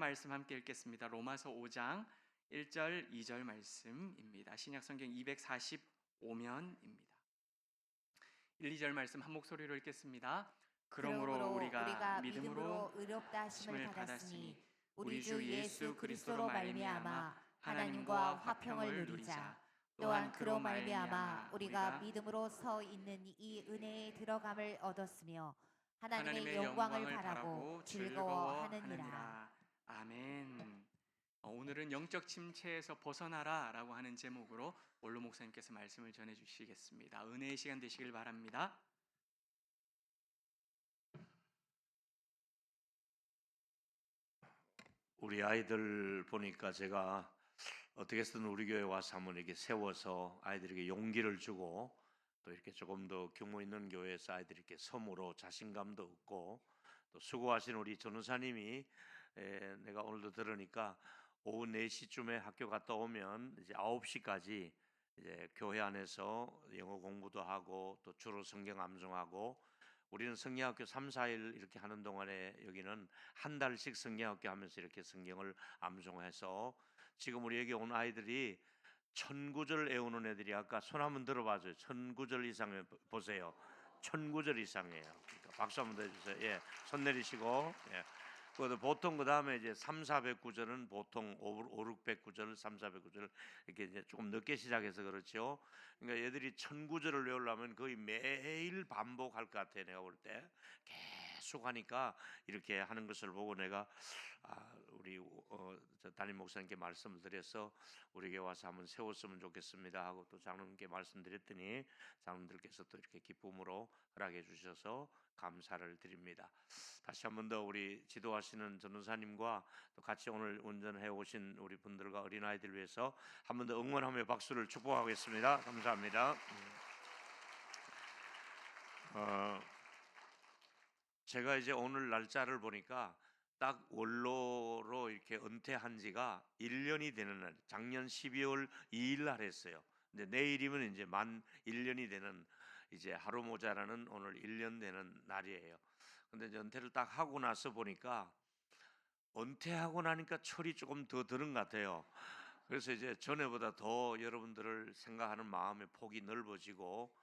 말씀 함께 읽겠습니다. 로마서 5장 1절 2절 말씀입니다. 신약성경 245면입니다. 1, 2절 말씀 한 목소리로 읽겠습니다. 그러므로 우리가 믿음으로 의롭다 하심을 하심을 받았으니 받았으니 우리 주 예수 그리스도로 말미암아 하나님과 화평을 누리자. 또한 그로 말미암아 우리가 믿음으로 서 있는 이 은혜에 들어감을 얻었으며 하나님의 영광을 바라고 즐거워하느니라. 아멘. 오늘은 영적 침체에서 벗어나라라고 하는 제목으로 원로 목사님께서 말씀을 전해 주시겠습니다. 은혜의 시간 되시길 바랍니다. 우리 아이들 보니까 제가 어떻게 해서든 우리 교회 와서 한번 이렇게 세워서 아이들에게 용기를 주고 또 이렇게 조금 더 규모 있는 교회에서 아이들이 이렇게 섬으로 자신감도 얻고 또 수고하신 우리 전우사님이 내가 오늘도 들으니까 오후 4시쯤에 학교 갔다 오면 이제 9시까지 이제 교회 안에서 영어 공부도 하고 또 주로 성경 암송하고 우리는 성경학교 3, 4일 이렇게 하는 동안에 여기는 한 달씩 성경학교 하면서 이렇게 성경을 암송해서 지금 우리 여기 온 아이들이 1000구절 외우는 애들이 아까 손 한번 들어봐줘요. 1000구절 이상 보세요. 1000구절 이상이에요. 그러니까 박수 한번 더 해주세요. 예, 손 내리시고. 예. 보통 그 다음에 이제 3, 400구절은 보통 5, 600구절, 3, 400구절 이렇게 이제 조금 늦게 시작해서 그렇죠. 그러니까 얘들이 1000구절을 외우려면 거의 매일 반복할 것 같아요. 내가 볼 때 계속 하니까 이렇게 하는 것을 보고 내가 우리 저 담임 목사님께 말씀을 드려서 우리에게 와서 한번 세웠으면 좋겠습니다 하고 또 장로님께 말씀드렸더니 장로님들께서 또 이렇게 기쁨으로 허락해 주셔서 감사를 드립니다. 다시 한 번 더 우리 지도하시는 전도사님과 또 같이 오늘 운전해 오신 우리 분들과 어린아이들 위해서 한 번 더 응원하며 박수를 축복하겠습니다. 감사합니다. 제가 이제 오늘 날짜를 보니까 딱 원로로 이렇게 은퇴한 지가 1년이 되는 날, 작년 12월 2일 날 했어요. 근데 내일이면 이제 만 1년이 되는 이제 하루 모자라는 오늘 1년 되는 날이에요. 근데 이제 은퇴를 딱 하고 나서 보니까 은퇴하고 나니까 철이 조금 더 드는 것 같아요. 그래서 이제 전에보다 더 여러분들을 생각하는 마음의 폭이 넓어지고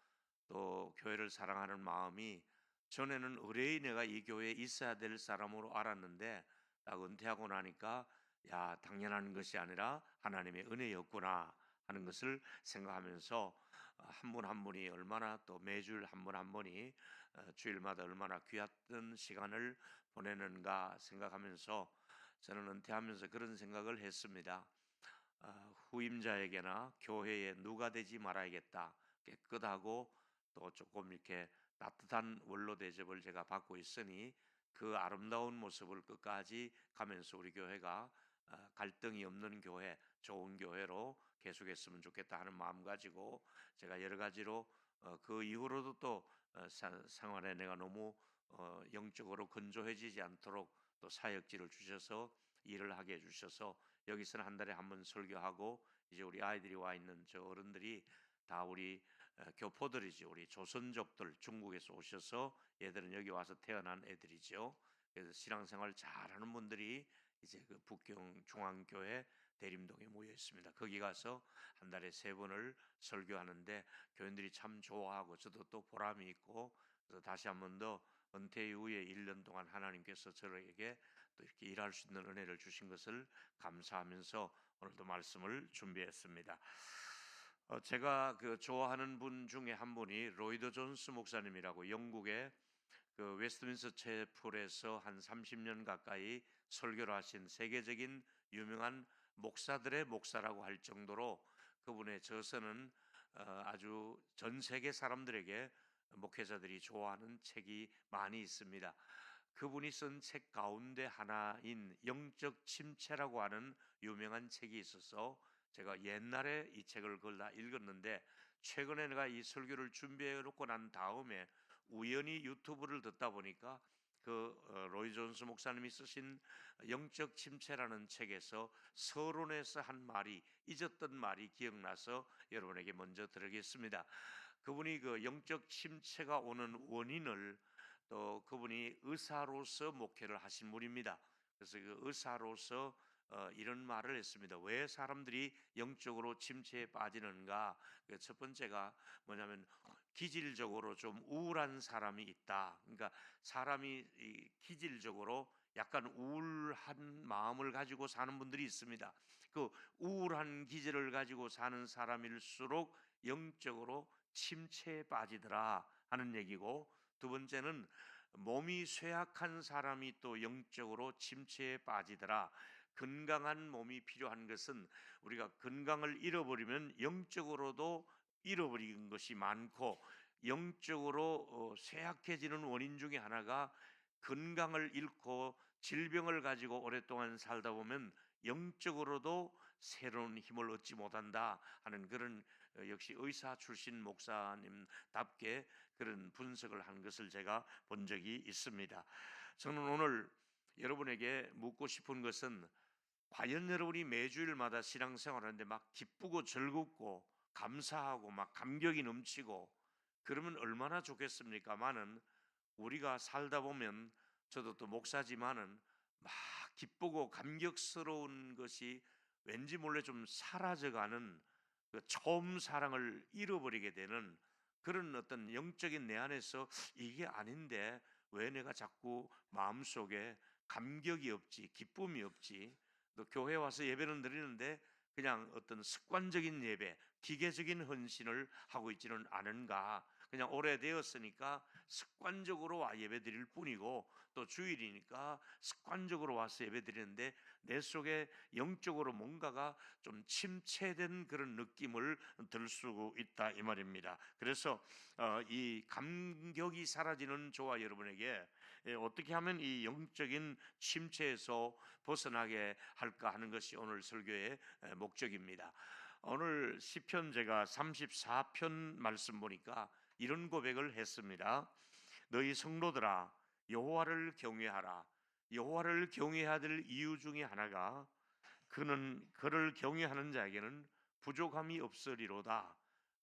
또 교회를 사랑하는 마음이 전에는 의뢰인 내가 이 교회에 있어야 될 사람으로 알았는데 딱 은퇴하고 나니까 야 당연한 것이 아니라 하나님의 은혜였구나 하는 것을 생각하면서 한 분 한 분이 얼마나 또 매주 한 분 한 분이 주일마다 얼마나 귀했던 시간을 보내는가 생각하면서 저는 은퇴하면서 그런 생각을 했습니다. 후임자에게나 교회에 누가 되지 말아야겠다. 깨끗하고 또 조금 이렇게 따뜻한 원로 대접을 제가 받고 있으니 그 아름다운 모습을 끝까지 가면서 우리 교회가 갈등이 없는 교회, 좋은 교회로 계속했으면 좋겠다 하는 마음 가지고 제가 여러 가지로 그 이후로도 또 생활에 내가 너무 영적으로 건조해지지 않도록 또 사역지를 주셔서 일을 하게 해주셔서 여기서는 한 달에 한 번 설교하고 이제 우리 아이들이 와 있는 저 어른들이 다 우리 교포들이지 우리 조선족들 중국에서 오셔서 얘들은 여기 와서 태어난 애들이죠. 그래서 신앙생활 잘하는 분들이 이제 그 북경 중앙교회 대림동에 모여 있습니다. 거기 가서 한 달에 3번을 설교하는데 교인들이 참 좋아하고 저도 또 보람이 있고 그래서 다시 한 번 더 은퇴 이후에 1년 동안 하나님께서 저에게 또 이렇게 일할 수 있는 은혜를 주신 것을 감사하면서 오늘도 말씀을 준비했습니다. 제가 그 좋아하는 분 중에 한 분이 로이드 존스 목사님이라고 영국의 그 웨스트민스터 채플에서 한 30년 가까이 설교를 하신 세계적인 유명한 목사들의 목사라고 할 정도로 그분의 저서는 아주 전 세계 사람들에게 목회자들이 좋아하는 책이 많이 있습니다. 그분이 쓴 책 가운데 하나인 영적 침체라고 하는 유명한 책이 있어서 제가 옛날에 이 책을 그걸 다 읽었는데 최근에 내가 이 설교를 준비해 놓고 난 다음에 우연히 유튜브를 듣다 보니까 그 로이 존스 목사님이 쓰신 영적 침체라는 책에서 서론에서 한 말이 잊었던 말이 기억나서 여러분에게 먼저 드리겠습니다. 그분이 그 영적 침체가 오는 원인을 또 그분이 의사로서 목회를 하신 분입니다. 그래서 그 의사로서 이런 말을 했습니다. 왜 사람들이 영적으로 침체에 빠지는가? 그 첫 번째가 뭐냐면 기질적으로 좀 우울한 사람이 있다. 그러니까 사람이 이 기질적으로 약간 우울한 마음을 가지고 사는 분들이 있습니다. 그 우울한 기질을 가지고 사는 사람일수록 영적으로 침체에 빠지더라 하는 얘기고, 두 번째는 몸이 쇠약한 사람이 또 영적으로 침체에 빠지더라. 건강한 몸이 필요한 것은 우리가 건강을 잃어버리면 영적으로도 잃어버린 것이 많고, 영적으로 쇠약해지는 원인 중에 하나가 건강을 잃고 질병을 가지고 오랫동안 살다 보면 영적으로도 새로운 힘을 얻지 못한다 하는 그런 역시 의사 출신 목사님답게 그런 분석을 한 것을 제가 본 적이 있습니다. 저는 오늘 여러분에게 묻고 싶은 것은, 과연 여러분이 매주일마다 신앙생활하는데 막 기쁘고 즐겁고 감사하고 막 감격이 넘치고 그러면 얼마나 좋겠습니까마는, 우리가 살다 보면 저도 또 목사지만은 막 기쁘고 감격스러운 것이 왠지 몰래 좀 사라져가는, 그 처음 사랑을 잃어버리게 되는 그런 어떤 영적인 내 안에서 이게 아닌데 왜 내가 자꾸 마음속에 감격이 없지, 기쁨이 없지, 또 교회 와서 예배는 드리는데 그냥 어떤 습관적인 예배, 기계적인 헌신을 하고 있지는 않은가. 그냥 오래되었으니까 습관적으로 와 예배 드릴 뿐이고, 또 주일이니까 습관적으로 와서 예배 드리는데 내 속에 영적으로 뭔가가 좀 침체된 그런 느낌을 들 수 있다 이 말입니다. 그래서 이 감격이 사라지는 저와 여러분에게 어떻게 하면 이 영적인 침체에서 벗어나게 할까 하는 것이 오늘 설교의 목적입니다. 오늘 시편 제가 34편 말씀 보니까 이런 고백을 했습니다. 너희 성도들아 여호와를 경외하라. 여호와를 경외해야 될 이유 중에 하나가 그를 경외하는 자에게는 부족함이 없으리로다.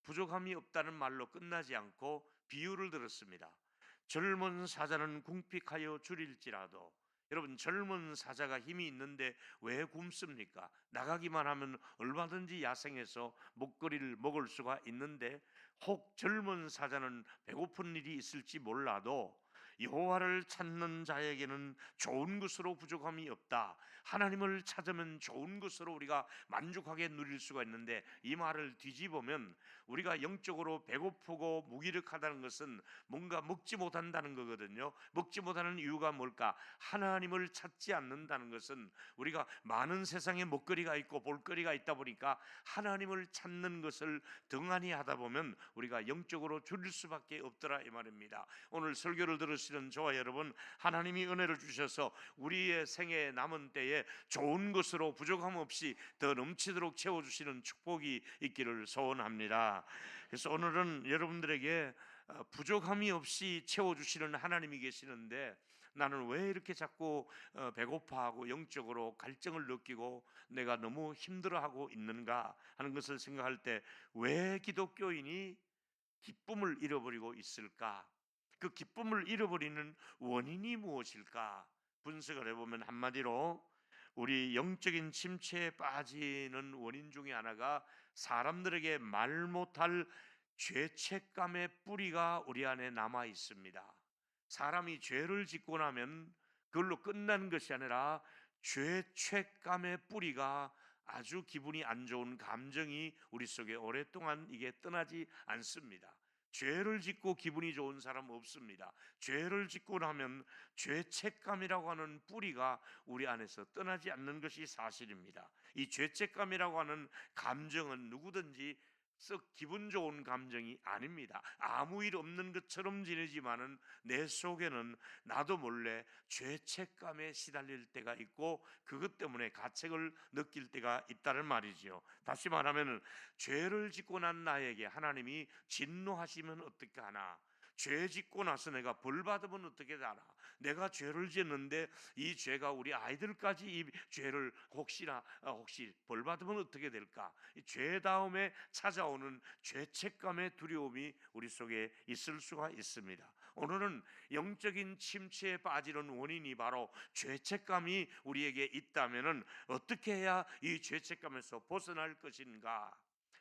부족함이 없다는 말로 끝나지 않고 비유를 들었습니다. 젊은 사자는 궁핍하여 줄일지라도, 여러분 젊은 사자가 힘이 있는데 왜 굶습니까? 나가기만 하면 얼마든지 야생에서 먹거리를 먹을 수가 있는데, 혹 젊은 사자는 배고픈 일이 있을지 몰라도 여호와를 찾는 자에게는 좋은 것으로 부족함이 없다. 하나님을 찾으면 좋은 것으로 우리가 만족하게 누릴 수가 있는데, 이 말을 뒤집으면 우리가 영적으로 배고프고 무기력하다는 것은 뭔가 먹지 못한다는 거거든요. 먹지 못하는 이유가 뭘까? 하나님을 찾지 않는다는 것은 우리가 많은 세상에 먹거리가 있고 볼거리가 있다 보니까 하나님을 찾는 것을 등한히 하다 보면 우리가 영적으로 줄일 수밖에 없더라 이 말입니다. 오늘 설교를 들으시는 저와 여러분, 하나님이 은혜를 주셔서 우리의 생애 남은 때에 좋은 것으로 부족함 없이 더 넘치도록 채워주시는 축복이 있기를 소원합니다. 그래서 오늘은 여러분들에게 부족함이 없이 채워주시는 하나님이 계시는데, 나는 왜 이렇게 자꾸 배고파하고 영적으로 갈증을 느끼고 내가 너무 힘들어하고 있는가 하는 것을 생각할 때, 왜 기독교인이 기쁨을 잃어버리고 있을까? 그 기쁨을 잃어버리는 원인이 무엇일까? 분석을 해보면 한마디로 우리 영적인 침체에 빠지는 원인 중에 하나가 사람들에게 말 못할 죄책감의 뿌리가 우리 안에 남아 있습니다. 사람이 죄를 짓고 나면 그걸로 끝나는 것이 아니라 죄책감의 뿌리가, 아주 기분이 안 좋은 감정이 우리 속에 오랫동안 이게 떠나지 않습니다. 죄를 짓고 기분이 좋은 사람 없습니다. 죄를 짓고 나면 죄책감이라고 하는 뿌리가 우리 안에서 떠나지 않는 것이 사실입니다. 이 죄책감이라고 하는 감정은 누구든지 썩 기분 좋은 감정이 아닙니다. 아무 일 없는 것처럼 지내지만은 내 속에는 나도 몰래 죄책감에 시달릴 때가 있고, 그것 때문에 가책을 느낄 때가 있다는 말이지요. 다시 말하면 죄를 짓고 난 나에게 하나님이 진노하시면 어떻게 하나? 죄 짓고 나서 내가 벌 받으면 어떻게 하나? 내가 죄를 지었는데 이 죄가 우리 아이들까지 이 죄를 혹시 벌 받으면 어떻게 될까? 이 죄 다음에 찾아오는 죄책감의 두려움이 우리 속에 있을 수가 있습니다. 오늘은 영적인 침체에 빠지는 원인이 바로 죄책감이 우리에게 있다면은 어떻게 해야 이 죄책감에서 벗어날 것인가?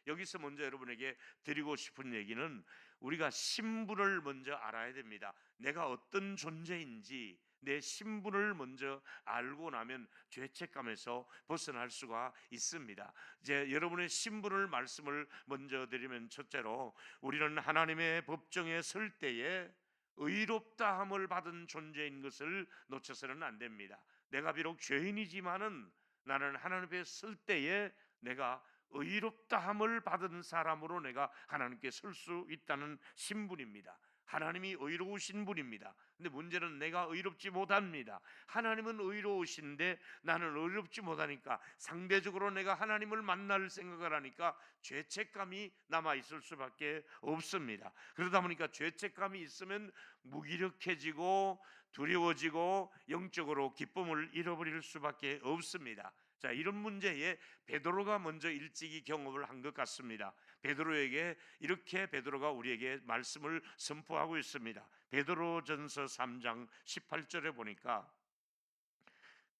여기서 먼저 여러분에게 드리고 싶은 얘기는 우리가 신분을 먼저 알아야 됩니다. 내가 어떤 존재인지 내 신분을 먼저 알고 나면 죄책감에서 벗어날 수가 있습니다. 이제 여러분의 신분을 말씀을 먼저 드리면, 첫째로 우리는 하나님의 법정에 설 때에 의롭다함을 받은 존재인 것을 놓쳐서는 안 됩니다. 내가 비록 죄인이지만은 나는 하나님 앞에 설 때에 내가 의롭다함을 받은 사람으로 내가 하나님께 설 수 있다는 신분입니다. 하나님이 의로우신 분입니다. 근데 문제는 내가 의롭지 못합니다. 하나님은 의로우신데 나는 의롭지 못하니까 상대적으로 내가 하나님을 만날 생각을 하니까 죄책감이 남아 있을 수밖에 없습니다. 그러다 보니까 죄책감이 있으면 무기력해지고 두려워지고 영적으로 기쁨을 잃어버릴 수밖에 없습니다. 자, 이런 문제에 베드로가 먼저 일찍이 경험을 한 것 같습니다. 베드로에게 이렇게 베드로가 우리에게 말씀을 선포하고 있습니다. 베드로전서 3장 18절에 보니까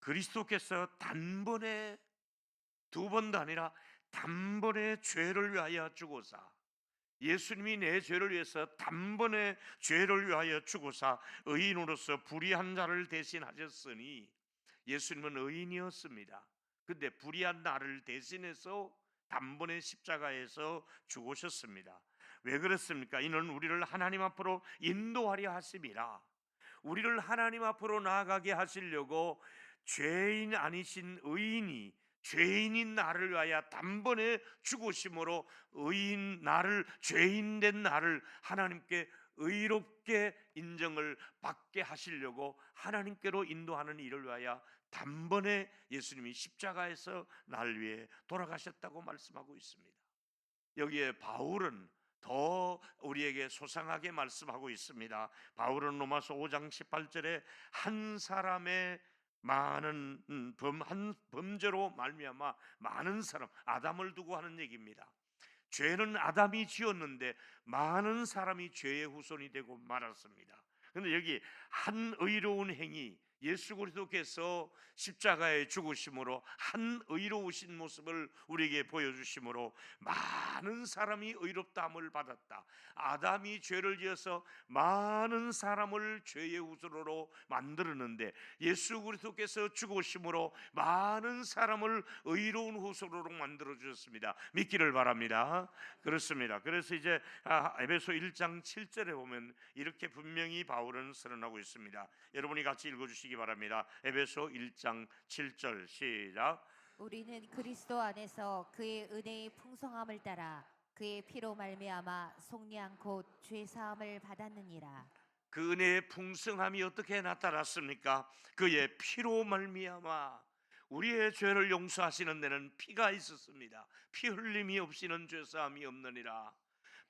그리스도께서 단번에, 두 번도 아니라 단번에 죄를 위하여 죽으사, 예수님이 내 죄를 위해서 단번에 죄를 위하여 죽으사 의인으로서 불의한 자를 대신하셨으니, 예수님은 의인이었습니다. 근데 불의한 나를 대신해서 단번에 십자가에서 죽으셨습니다. 왜 그렇습니까? 이는 우리를 하나님 앞으로 인도하려 하심이라. 우리를 하나님 앞으로 나아가게 하시려고 죄인 아니신 의인이 죄인인 나를 위하여 단번에 죽으심으로 의인 나를, 죄인된 나를 하나님께 의롭게 인정을 받게 하시려고 하나님께로 인도하는 일을 위하여 단번에 예수님이 십자가에서 날 위해 돌아가셨다고 말씀하고 있습니다. 여기에 바울은 더 우리에게 소상하게 말씀하고 있습니다. 바울은 로마서 5장 18절에 한 사람의 많은 한 범죄로 말미암아 많은 사람, 아담을 두고 하는 얘기입니다. 죄는 아담이 지었는데 많은 사람이 죄의 후손이 되고 말았습니다. 그런데 여기 한 의로운 행위, 예수 그리스도께서 십자가에 죽으심으로 한 의로우신 모습을 우리에게 보여주심으로 많은 사람이 의롭다함을 받았다. 아담이 죄를 지어서 많은 사람을 죄의 후손으로 만들었는데 예수 그리스도께서 죽으심으로 많은 사람을 의로운 후손으로 만들어 주셨습니다. 믿기를 바랍니다. 그렇습니다. 그래서 이제 에베소 1장 7절에 보면 이렇게 분명히 바울은 선언하고 있습니다. 여러분이 같이 읽어주시기 바랍니다. 에베소 1장 7절 시작. 우리는 그리스도 안에서 그의 은혜의 풍성함을 따라 그의 피로 말미암아 속량 곧 죄 사함을 받았느니라. 그 은혜의 풍성함이 어떻게 나타났습니까? 그의 피로 말미암아. 우리의 죄를 용서하시는 데는 피가 있었습니다. 피 흘림이 없이는 죄 사함이 없느니라.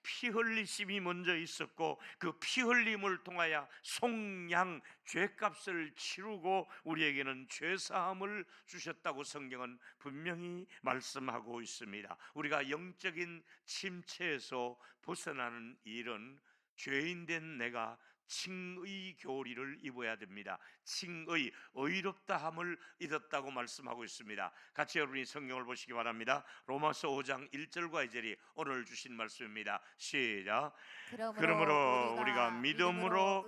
피 흘리심이 먼저 있었고 그 피 흘림을 통하여 속량, 죄값을 치르고 우리에게는 죄 사함을 주셨다고 성경은 분명히 말씀하고 있습니다. 우리가 영적인 침체에서 벗어나는 일은 죄인된 내가 칭의 교리를 입어야 됩니다. 칭의, 의롭다함을 잊었다고 말씀하고 있습니다. 같이 여러분이 성경을 보시기 바랍니다. 로마서 5장 1절과 2절이 오늘 주신 말씀입니다. 시작. 그러므로 우리가 믿음으로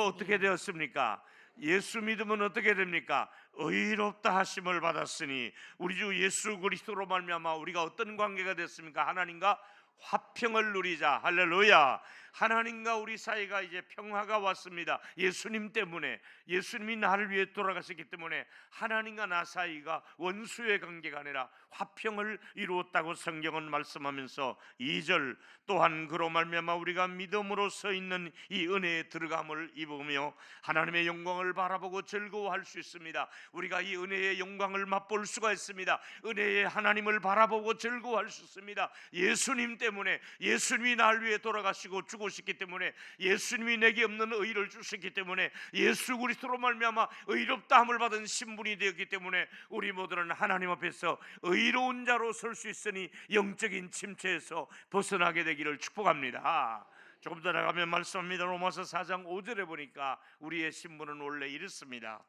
어떻게 되었습니까? 예수 믿으면 어떻게 됩니까? 의롭다 하심을 받았으니 우리 주 예수 그리스도로 말미암아 우리가 어떤 관계가 됐습니까? 하나님과 화평을 누리자. 할렐루야. 하나님과 우리 사이가 이제 평화가 왔습니다. 예수님 때문에, 예수님이 나를 위해 돌아가셨기 때문에 하나님과 나 사이가 원수의 관계가 아니라 화평을 이루었다고 성경은 말씀하면서 2절 또한 그로 말미암아 우리가 믿음으로 서 있는 이 은혜에 들어감을 입으며 하나님의 영광을 바라보고 즐거워할 수 있습니다. 우리가 이 은혜의 영광을 맛볼 수가 있습니다. 은혜의 하나님을 바라보고 즐거워할 수 있습니다. 예수님 때문에, 예수님이 나를 위해 돌아가시고 죽으셨기 때문에, 예수님이 내게 없는 의를 주셨기 때문에, 예수 그리스도로 말미암아 의롭다함을 받은 신분이 되었기 때문에 우리 모두는 하나님 앞에서 의로운 자로 설 수 있으니 영적인 침체에서 벗어나게 되기를 축복합니다. 조금 더 나가면 말씀합니다. 로마서 4장 5절에 보니까 우리의 신분은 원래 이렇습니다.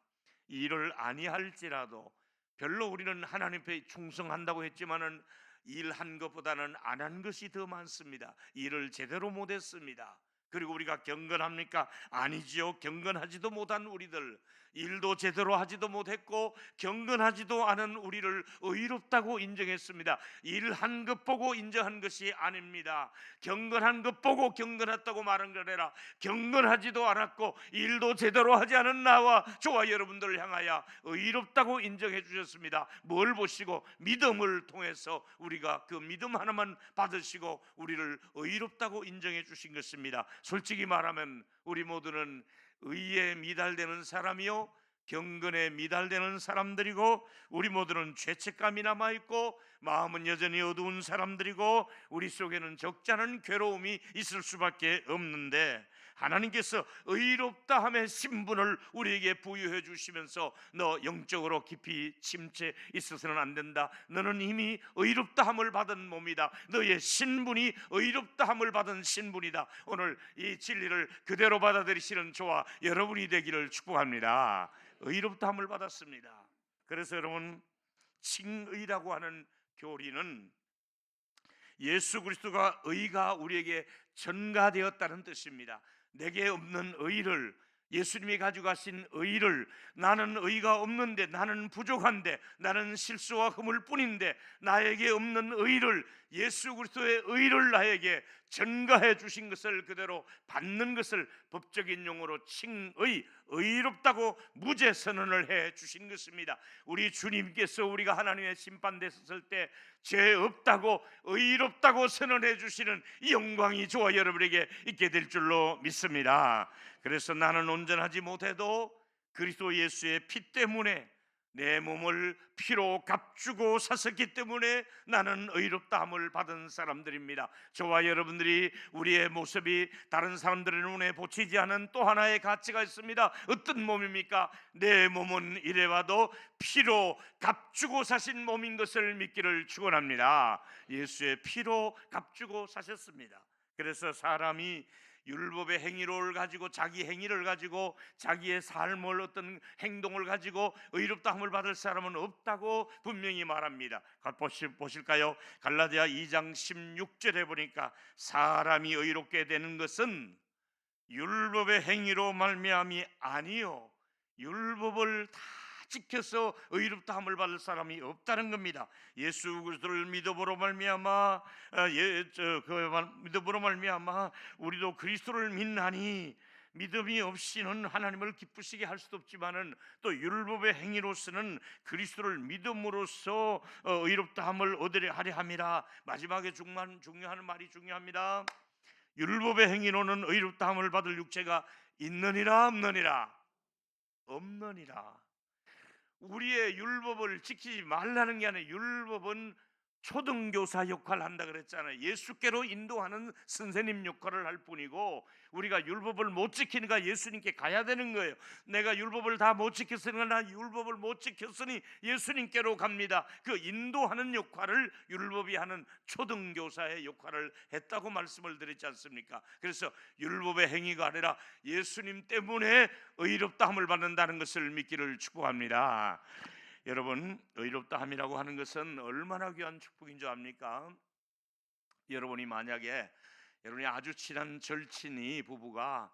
일을 아니할지라도, 별로 우리는 하나님 앞에 충성한다고 했지만은 일한 것보다는 안 한 것이 더 많습니다. 일을 제대로 못했습니다. 그리고 우리가 경건합니까? 아니지요. 경건하지도 못한 우리들, 일도 제대로 하지도 못했고 경건하지도 않은 우리를 의롭다고 인정했습니다. 일한 것 보고 인정한 것이 아닙니다. 경건한 것 보고 경건했다고 말한 거래라. 경건하지도 않았고 일도 제대로 하지 않은 나와 저와 여러분들을 향하여 의롭다고 인정해 주셨습니다. 뭘 보시고? 믿음을 통해서 우리가 그 믿음 하나만 받으시고 우리를 의롭다고 인정해 주신 것입니다. 솔직히 말하면 우리 모두는 의에 미달되는 사람이요 경건에 미달되는 사람들이고, 우리 모두는 죄책감이 남아있고 마음은 여전히 어두운 사람들이고, 우리 속에는 적잖은 괴로움이 있을 수밖에 없는데, 하나님께서 의롭다 함의 신분을 우리에게 부여해 주시면서 너 영적으로 깊이 침체 있어서는 안 된다. 너는 이미 의롭다 함을 받은 몸이다. 너의 신분이 의롭다 함을 받은 신분이다. 오늘 이 진리를 그대로 받아들이시는 저와 여러분이 되기를 축복합니다. 의롭다 함을 받았습니다. 그래서 여러분, 칭의라고 하는 교리는 예수 그리스도가 의가 우리에게 전가되었다는 뜻입니다. 내게 없는 의를, 예수님이 가지고 가신 의를, 나는 의가 없는데, 나는 부족한데, 나는 실수와 허물 뿐인데 나에게 없는 의를, 예수 그리스도의 의를 나에게 전가해 주신 것을 그대로 받는 것을 법적인 용어로 칭의, 의롭다고 무죄 선언을 해 주신 것입니다. 우리 주님께서 우리가 하나님의 심판됐을 때 죄 없다고 의롭다고 선언해 주시는 이 영광이 저와 여러분에게 있게 될 줄로 믿습니다. 그래서 나는 온전하지 못해도 그리스도 예수의 피 때문에, 내 몸을 피로 값주고 샀었기 때문에 나는 의롭다함을 받은 사람들입니다. 저와 여러분들이 우리의 모습이 다른 사람들의 눈에 보이지 않은 또 하나의 가치가 있습니다. 어떤 몸입니까? 내 몸은 이래봐도 피로 값주고 사신 몸인 것을 믿기를 축원합니다. 예수의 피로 값주고 사셨습니다. 그래서 사람이 율법의 행위를 가지고, 자기 행위를 가지고, 자기의 삶을, 어떤 행동을 가지고 의롭다함을 받을 사람은 없다고 분명히 말합니다. 보실까요? 갈라디아 2장 16절에 보니까 사람이 의롭게 되는 것은 율법의 행위로 말미암이 아니요 율법을 다 지켜서 의롭다함을 받을 사람이 없다는 겁니다. 예수 그리스도를 믿음으로 말미암아 믿음으로 말미암아 우리도 그리스도를 믿나니, 믿음이 없이는 하나님을 기쁘시게 할 수도 없지만은 또 율법의 행위로서는 그리스도를 믿음으로써 의롭다함을 얻으려 하려 함이라. 마지막에 중요한 말이 중요합니다. 율법의 행위로는 의롭다함을 받을 육체가 있느니라 없느니라? 없느니라. 우리의 율법을 지키지 말라는 게 아니라, 율법은 초등교사 역할을 한다 그랬잖아요. 예수께로 인도하는 선생님 역할을 할 뿐이고, 우리가 율법을 못 지키니까 예수님께 가야 되는 거예요. 내가 율법을 다 못 지켰으니까, 나 율법을 못 지켰으니 예수님께로 갑니다. 그 인도하는 역할을 율법이 하는 초등교사의 역할을 했다고 말씀을 드렸지 않습니까? 그래서 율법의 행위가 아니라 예수님 때문에 의롭다함을 받는다는 것을 믿기를 축복합니다. 여러분, 의롭다함이라고 하는 것은 얼마나 귀한 축복인 줄 압니까? 여러분이 만약에 여러분이 아주 친한 절친이, 부부가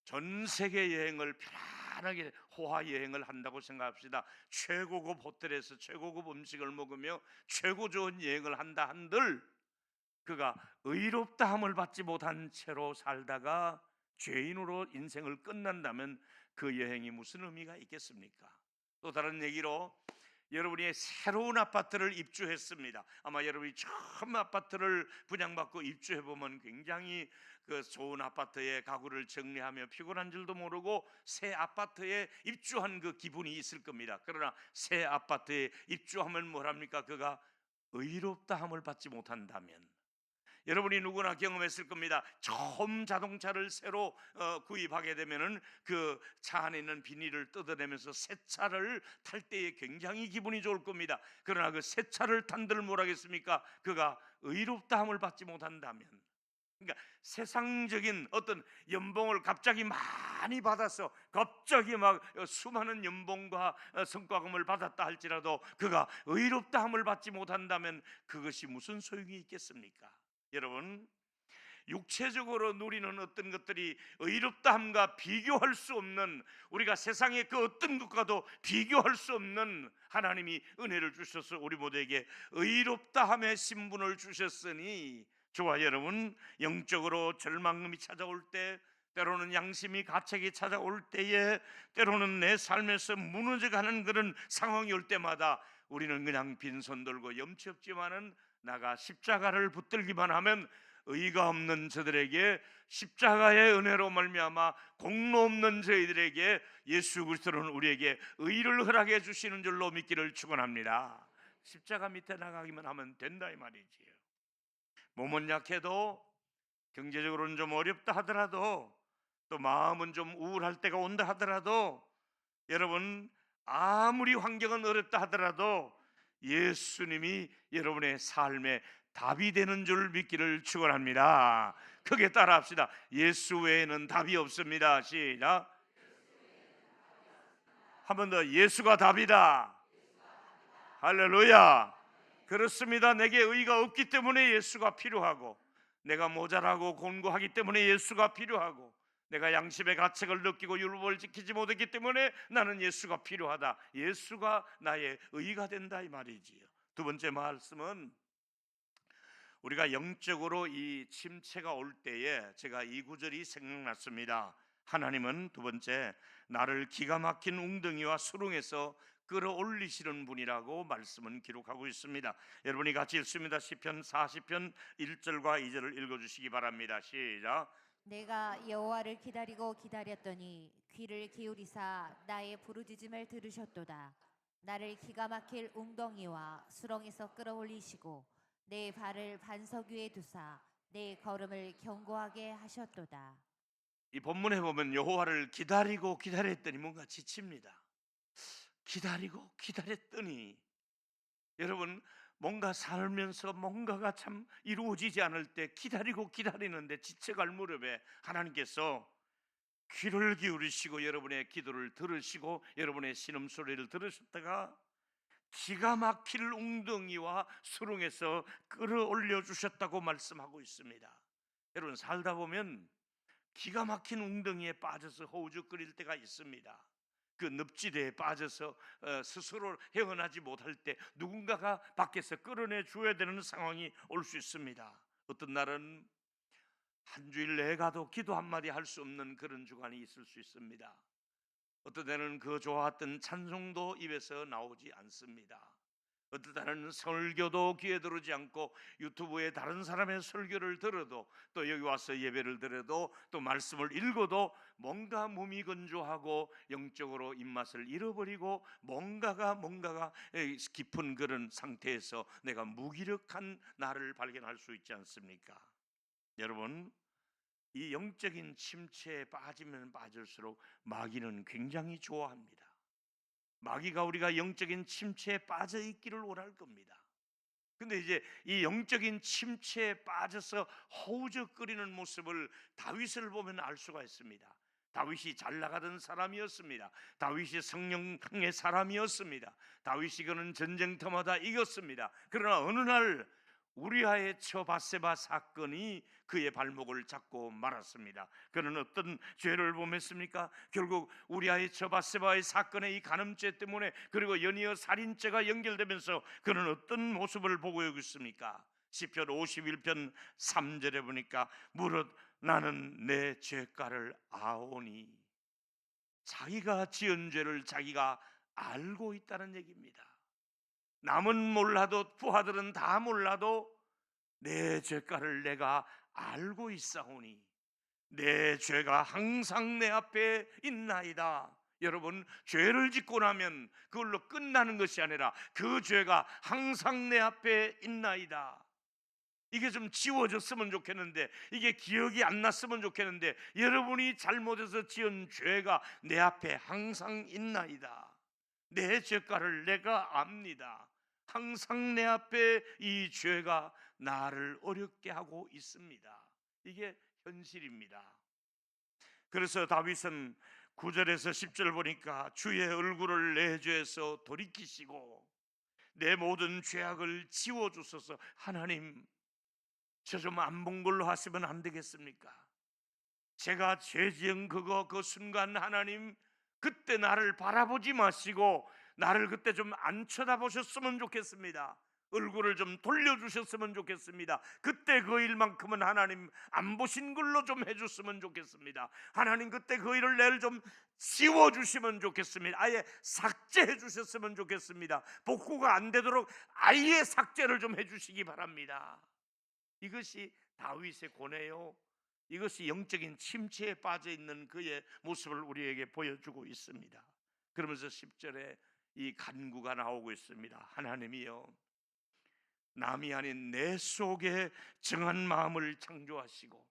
전 세계 여행을 편안하게 호화 여행을 한다고 생각합시다. 최고급 호텔에서 최고급 음식을 먹으며 최고 좋은 여행을 한다 한들, 그가 의롭다함을 받지 못한 채로 살다가 죄인으로 인생을 끝난다면 그 여행이 무슨 의미가 있겠습니까? 또 다른 얘기로, 여러분이 새로운 아파트를 입주했습니다. 아마 여러분이 처음 아파트를 분양받고 입주해보면 굉장히 그 좋은 아파트에 가구를 정리하며 피곤한 줄도 모르고 새 아파트에 입주한 그 기분이 있을 겁니다. 그러나 새 아파트에 입주하면 뭐랍니까? 그가 의롭다함을 받지 못한다면, 여러분이 누구나 경험했을 겁니다. 처음 자동차를 새로 구입하게 되면은 그 차 안에 있는 비닐을 뜯어내면서 새 차를 탈 때에 굉장히 기분이 좋을 겁니다. 그러나 그 새 차를 탄들 뭐라겠습니까? 그가 의롭다함을 받지 못한다면, 그러니까 세상적인 어떤 연봉을 갑자기 많이 받아서 갑자기 막 수많은 연봉과 성과금을 받았다 할지라도 그가 의롭다함을 받지 못한다면 그것이 무슨 소용이 있겠습니까? 여러분, 육체적으로 누리는 어떤 것들이 의롭다함과 비교할 수 없는, 우리가 세상의 그 어떤 것과도 비교할 수 없는 하나님이 은혜를 주셔서 우리 모두에게 의롭다함의 신분을 주셨으니, 저와 여러분, 영적으로 절망감이 찾아올 때, 때로는 양심이 가책이 찾아올 때에, 때로는 내 삶에서 무너져가는 그런 상황이 올 때마다 우리는 그냥 빈손 들고 염치 없지만은 나가 십자가를 붙들기만 하면 의가 없는 저들에게 십자가의 은혜로 말미암아 공로 없는 저희들에게 예수 그리스도는 우리에게 의를 허락해 주시는 줄로 믿기를 축원합니다. 십자가 밑에 나가기만 하면 된다 이 말이지요. 몸은 약해도, 경제적으로는 좀 어렵다 하더라도, 또 마음은 좀 우울할 때가 온다 하더라도, 여러분 아무리 환경은 어렵다 하더라도 예수님이 여러분의 삶에 답이 되는 줄 믿기를 축원합니다. 크게 따라합시다. 예수 외에는 답이 없습니다. 시작. 한 번 더. 예수가 답이다. 할렐루야. 그렇습니다. 내게 의가 없기 때문에 예수가 필요하고, 내가 모자라고 곤고하기 때문에 예수가 필요하고, 내가 양심의 가책을 느끼고 율법을 지키지 못했기 때문에 나는 예수가 필요하다. 예수가 나의 의가 된다 이 말이지요. 두 번째 말씀은, 우리가 영적으로 이 침체가 올 때에 제가 이 구절이 생각났습니다. 하나님은 두 번째, 나를 기가 막힌 웅덩이와 수렁에서 끌어올리시는 분이라고 말씀은 기록하고 있습니다. 여러분이 같이 읽습니다. 시편 40편 1절과 2절을 읽어주시기 바랍니다. 시작. 내가 여호와를 기다리고 기다렸더니 귀를 기울이사 나의 부르짖음을 들으셨도다. 나를 기가 막힐 웅덩이와 수렁에서 끌어올리시고 내 발을 반석 위에 두사 내 걸음을 견고하게 하셨도다. 이 본문에 보면 여호와를 기다리고 기다렸더니 뭔가 지칩니다. 기다리고 기다렸더니, 여러분 뭔가 살면서 뭔가가 참 이루어지지 않을 때 기다리고 기다리는데 지쳐갈 무렵에 하나님께서 귀를 기울이시고 여러분의 기도를 들으시고 여러분의 신음소리를 들으셨다가 기가 막힐 웅덩이와 수렁에서 끌어올려 주셨다고 말씀하고 있습니다. 여러분 살다 보면 기가 막힌 웅덩이에 빠져서 허우적거릴 때가 있습니다. 그 늪지대에 빠져서 스스로 헤어나지 못할 때 누군가가 밖에서 끌어내 줘야 되는 상황이 올 수 있습니다. 어떤 날은 한 주일 내에 가도 기도 한마디 할 수 없는 그런 주간이 있을 수 있습니다. 어떤 때는 그 좋아했던 찬송도 입에서 나오지 않습니다. 어떤 때는 설교도 귀에 들어오지 않고 유튜브에 다른 사람의 설교를 들어도, 또 여기 와서 예배를 드려도, 또 말씀을 읽어도 뭔가 몸이 건조하고 영적으로 입맛을 잃어버리고 뭔가가 깊은 그런 상태에서 내가 무기력한 나를 발견할 수 있지 않습니까? 여러분, 이 영적인 침체에 빠지면 빠질수록 마귀는 굉장히 좋아합니다. 마귀가 우리가 영적인 침체에 빠져 있기를 원할 겁니다. 근데 이제 이 영적인 침체에 빠져서 허우적거리는 모습을 다윗을 보면 알 수가 있습니다. 다윗이 잘 나가던 사람이었습니다. 다윗이 성령의 사람이었습니다. 다윗이 그는 전쟁터마다 이겼습니다. 그러나 어느 날 우리아의 처 밧세바 사건이 그의 발목을 잡고 말았습니다. 그는 어떤 죄를 범했습니까? 결국 우리아의 처 밧세바의 사건의 이 간음죄 때문에, 그리고 연이어 살인죄가 연결되면서 그는 어떤 모습을 보고 있습니까? 시편 51편 3절에 보니까 무릇 나는 내 죄가를 아오니, 자기가 지은 죄를 자기가 알고 있다는 얘기입니다. 남은 몰라도, 부하들은 다 몰라도 내 죄가를 내가 알고 있사오니 내 죄가 항상 내 앞에 있나이다. 여러분, 죄를 짓고 나면 그걸로 끝나는 것이 아니라 그 죄가 항상 내 앞에 있나이다. 이게 좀 지워졌으면 좋겠는데, 이게 기억이 안 났으면 좋겠는데, 여러분이 잘못해서 지은 죄가 내 앞에 항상 있나이다. 내 죄가를 내가 압니다. 항상 내 앞에 이 죄가 나를 어렵게 하고 있습니다. 이게 현실입니다. 그래서 다윗은 9절에서 10절 보니까 주의 얼굴을 내 죄에서 돌이키시고 내 모든 죄악을 지워주소서. 하나님, 저 좀 안 본 걸로 하시면 안 되겠습니까? 제가 죄 지은 그 순간 하나님, 그때 나를 바라보지 마시고 나를 그때 좀 안 쳐다보셨으면 좋겠습니다. 얼굴을 좀 돌려주셨으면 좋겠습니다. 그때 그 일만큼은 하나님 안 보신 걸로 좀 해줬으면 좋겠습니다. 하나님, 그때 그 일을 내일 좀 지워주시면 좋겠습니다. 아예 삭제해 주셨으면 좋겠습니다. 복구가 안 되도록 아예 삭제를 좀 해주시기 바랍니다. 이것이 다윗의 고뇌요, 이것이 영적인 침체에 빠져 있는 그의 모습을 우리에게 보여주고 있습니다. 그러면서 10절에 이 간구가 나오고 있습니다. 하나님이여, 남이 아닌 내 속에 정한 마음을 창조하시고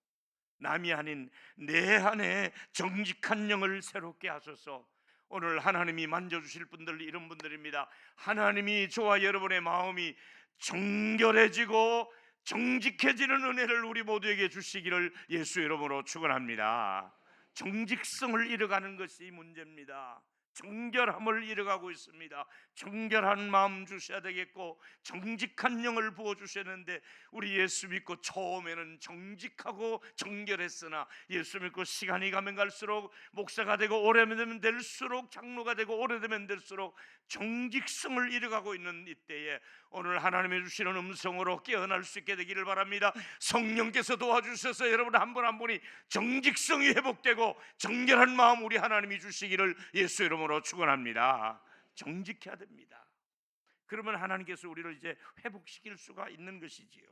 남이 아닌 내 안에 정직한 영을 새롭게 하소서. 오늘 하나님이 만져주실 분들 이런 분들입니다. 하나님이 저와 여러분의 마음이 정결해지고 정직해지는 은혜를 우리 모두에게 주시기를 예수 이름으로 축원합니다. 정직성을 잃어가는 것이 문제입니다. 정결함을 잃어가고 있습니다. 정결한 마음 주셔야 되겠고 정직한 영을 부어주셨는데, 우리 예수 믿고 처음에는 정직하고 정결했으나 예수 믿고 시간이 가면 갈수록 목사가 되고 오래되면 될수록 장로가 되고 오래되면 될수록 정직성을 잃어가고 있는 이때에 오늘 하나님이 주시는 음성으로 깨어날 수 있게 되기를 바랍니다. 성령께서 도와주셔서 여러분 한 분 한 분이 정직성이 회복되고 정결한 마음 우리 하나님이 주시기를 예수 이름으로 축원합니다. 정직해야 됩니다. 그러면 하나님께서 우리를 이제 회복시킬 수가 있는 것이지요.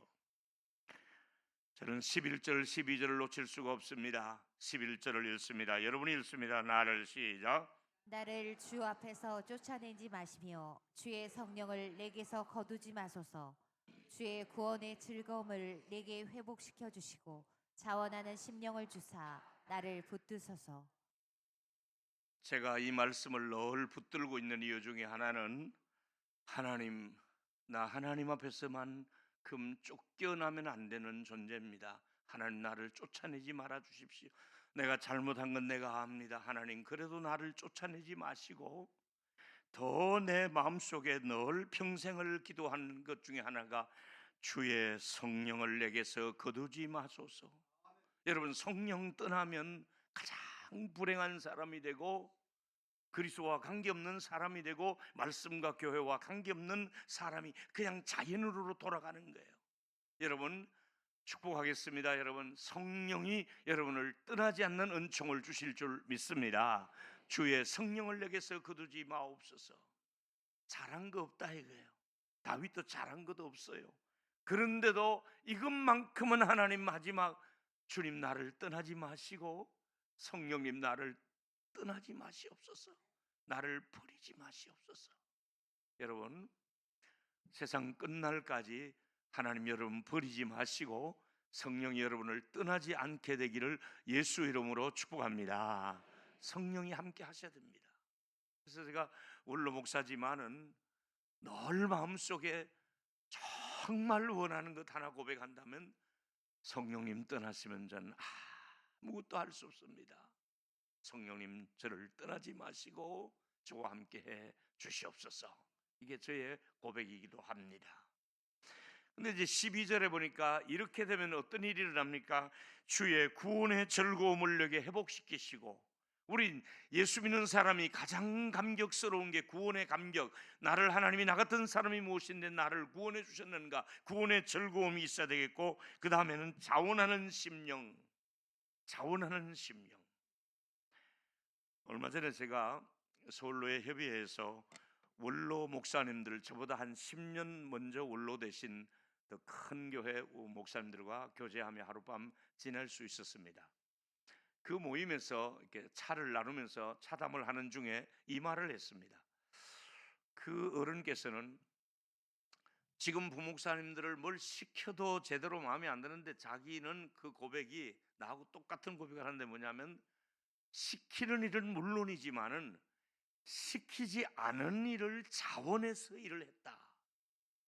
저는 11절 12절을 놓칠 수가 없습니다. 11절을 읽습니다. 여러분이 읽습니다. 나를 시작. 나를 주 앞에서 쫓아내지 마시며 주의 성령을 내게서 거두지 마소서. 주의 구원의 즐거움을 내게 회복시켜 주시고 자원하는 심령을 주사 나를 붙드소서. 제가 이 말씀을 늘 붙들고 있는 이유 중에 하나는, 하나님, 나 하나님 앞에서만큼 쫓겨나면 안 되는 존재입니다. 하나님, 나를 쫓아내지 말아 주십시오. 내가 잘못한 건 내가 압니다. 하나님, 그래도 나를 쫓아내지 마시고 더 내 마음속에 늘 평생을 기도하는 것 중에 하나가 주의 성령을 내게서 거두지 마소서. 여러분, 성령 떠나면 가장 불행한 사람이 되고 그리스도와 관계없는 사람이 되고 말씀과 교회와 관계없는 사람이 그냥 자연으로 돌아가는 거예요. 여러분, 축복하겠습니다. 여러분, 성령이 여러분을 떠나지 않는 은총을 주실 줄 믿습니다. 주의 성령을 내게서 거두지 마옵소서. 잘한 거 없다 이거예요. 다윗도 잘한 것도 없어요. 그런데도 이것만큼은 하나님, 마지막 주님 나를 떠나지 마시고 성령님 나를 떠나지 마시옵소서. 나를 버리지 마시옵소서. 여러분, 세상 끝날까지 하나님 여러분 버리지 마시고 성령이 여러분을 떠나지 않게 되기를 예수 이름으로 축복합니다. 성령이 함께 하셔야 됩니다. 그래서 제가 원로 목사지만은 늘 마음속에 정말 원하는 것 하나 고백한다면, 성령님 떠나시면 저는 아무것도 할 수 없습니다. 성령님 저를 떠나지 마시고 저와 함께 해 주시옵소서. 이게 저의 고백이기도 합니다. 근데 이제 12절에 보니까 이렇게 되면 어떤 일이 일어납니까? 주의 구원의 즐거움을 내게 회복시키시고, 우리 예수 믿는 사람이 가장 감격스러운 게 구원의 감격. 나를 하나님이 나 같은 사람이 무엇인데 나를 구원해 주셨는가, 구원의 즐거움이 있어야 되겠고, 그 다음에는 자원하는 심령. 자원하는 심령. 얼마 전에 제가 서울로의 협의회에서 원로 목사님들, 저보다 한 10년 먼저 원로 되신 더 큰 교회 목사님들과 교제하며 하룻밤 지낼 수 있었습니다. 그 모임에서 이렇게 차를 나누면서 차담을 하는 중에 이 말을 했습니다. 그 어른께서는 지금 부목사님들을 뭘 시켜도 제대로 마음에 안 드는데 자기는 그 고백이 나하고 똑같은 고백을 하는데 뭐냐면, 시키는 일은 물론이지만은 시키지 않은 일을 자원해서 일을 했다.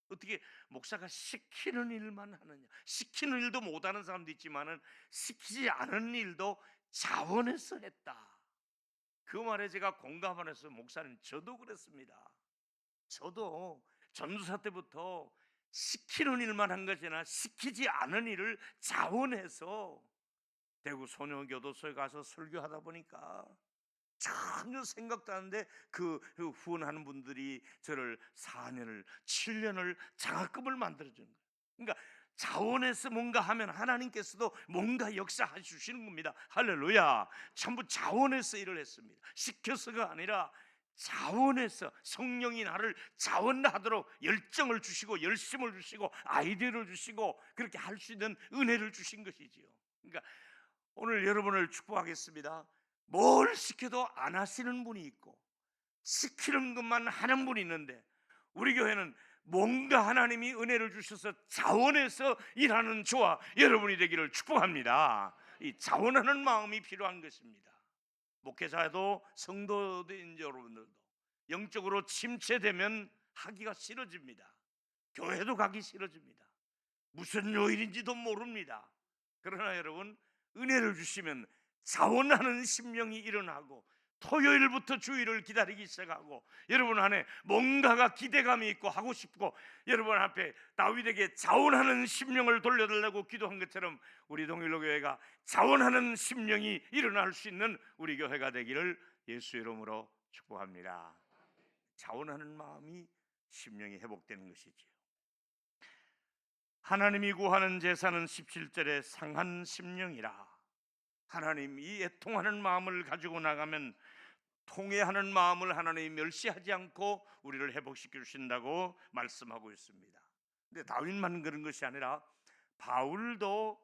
어떻게 목사가 시키는 일만 하느냐? 시키는 일도 못하는 사람도 있지만은 시키지 않은 일도 자원해서 했다. 그 말에 제가 공감을 해서 목사님 저도 그랬습니다. 저도 전도사 때부터 시키는 일만 한 것이나 시키지 않은 일을 자원해서 대구 소녀교도소에 가서 설교하다 보니까 전혀 생각도 안 하는데 그 후원하는 분들이 저를 4년을 7년을 장학금을 만들어주는 거예요. 그러니까 자원해서 뭔가 하면 하나님께서도 뭔가 역사해 주시는 겁니다. 할렐루야. 전부 자원해서 일을 했습니다. 시켜서가 아니라 자원해서 성령이 나를 자원하도록 열정을 주시고 열심을 주시고 아이디어를 주시고 그렇게 할 수 있는 은혜를 주신 것이지요. 그러니까 오늘 여러분을 축복하겠습니다. 뭘 시켜도 안 하시는 분이 있고 시키는 것만 하는 분이 있는데 우리 교회는 뭔가 하나님이 은혜를 주셔서 자원해서 일하는 저와 여러분이 되기를 축복합니다. 이 자원하는 마음이 필요한 것입니다. 목회자도 성도인 여러분들도 영적으로 침체되면 하기가 싫어집니다. 교회도 가기 싫어집니다. 무슨 요일인지도 모릅니다. 그러나 여러분 은혜를 주시면 자원하는 심령이 일어나고 토요일부터 주일을 기다리기 시작하고 여러분 안에 뭔가가 기대감이 있고 하고 싶고 여러분 앞에 다윗에게 자원하는 심령을 돌려달라고 기도한 것처럼 우리 동일로교회가 자원하는 심령이 일어날 수 있는 우리 교회가 되기를 예수 이름으로 축복합니다. 자원하는 마음이 심령이 회복되는 것이지요. 하나님이 구하는 제사는 17절에 상한 심령이라. 하나님 이 애통하는 마음을 가지고 나가면 통회하는 마음을 하나님이 멸시하지 않고 우리를 회복시켜 주신다고 말씀하고 있습니다. 근데 다윗만 그런 것이 아니라 바울도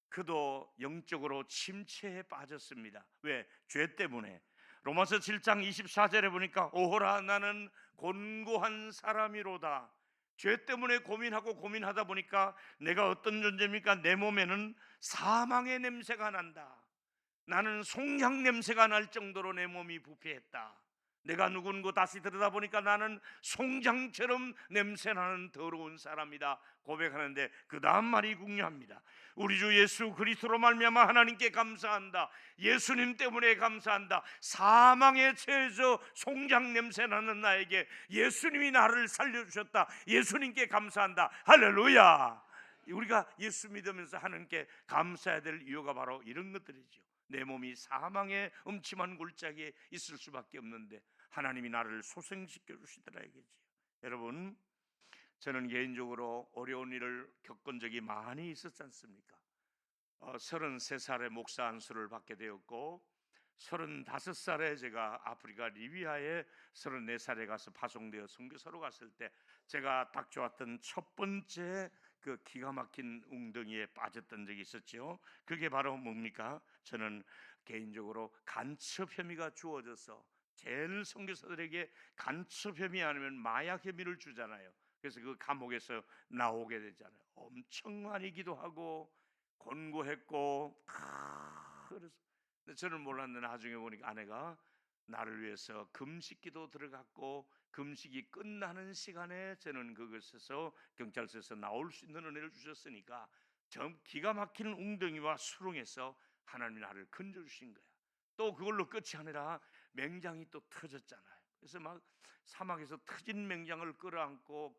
그도 영적으로 침체에 빠졌습니다. 왜? 죄 때문에. 로마서 7장 24절에 보니까 오호라 나는 곤고한 사람이로다. 죄 때문에 고민하다 보니까 내가 어떤 존재입니까? 내 몸에는 사망의 냄새가 난다. 나는 송장 냄새가 날 정도로 내 몸이 부패했다. 내가 누군고 다시 들여다보니까 나는 송장처럼 냄새나는 더러운 사람이다 고백하는데 그 다음 말이 중요합니다. 우리 주 예수 그리스도로 말미암아 하나님께 감사한다. 예수님 때문에 감사한다. 사망에 처해져 송장 냄새나는 나에게 예수님이 나를 살려주셨다. 예수님께 감사한다. 할렐루야. 우리가 예수 믿으면서 하나님께 감사해야 될 이유가 바로 이런 것들이죠. 내 몸이 사망의 음침한 골짜기에 있을 수밖에 없는데 하나님이 나를 소생시켜 주시더라 이거지. 여러분 저는 개인적으로 어려운 일을 겪은 적이 많이 있었지 않습니까? 33살에 목사 안수를 받게 되었고 35살에 제가 아프리카 리비아에 34살에 가서 파송되어 선교사로 갔을 때 제가 딱 좋았던 첫 번째 그 기가 막힌 웅덩이에 빠졌던 적이 있었죠. 그게 바로 뭡니까? 저는 개인적으로 간첩 혐의가 주어져서 제일 선교사들에게 간첩 혐의 아니면 마약 혐의를 주잖아요. 그래서 그 감옥에서 나오게 되잖아요. 엄청 많이 기도하고 곤고했고 그래서 저는 몰랐는데 나중에 보니까 아내가 나를 위해서 금식기도 들어갔고 금식이 끝나는 시간에 저는 그것에서 경찰서에서 나올 수 있는 은혜를 주셨으니까 전 기가 막히는 웅덩이와 수렁에서 하나님이 나를 건져주신 거야. 또 그걸로 끝이 아니라 맹장이 또 터졌잖아요. 그래서 막 사막에서 터진 맹장을 끌어안고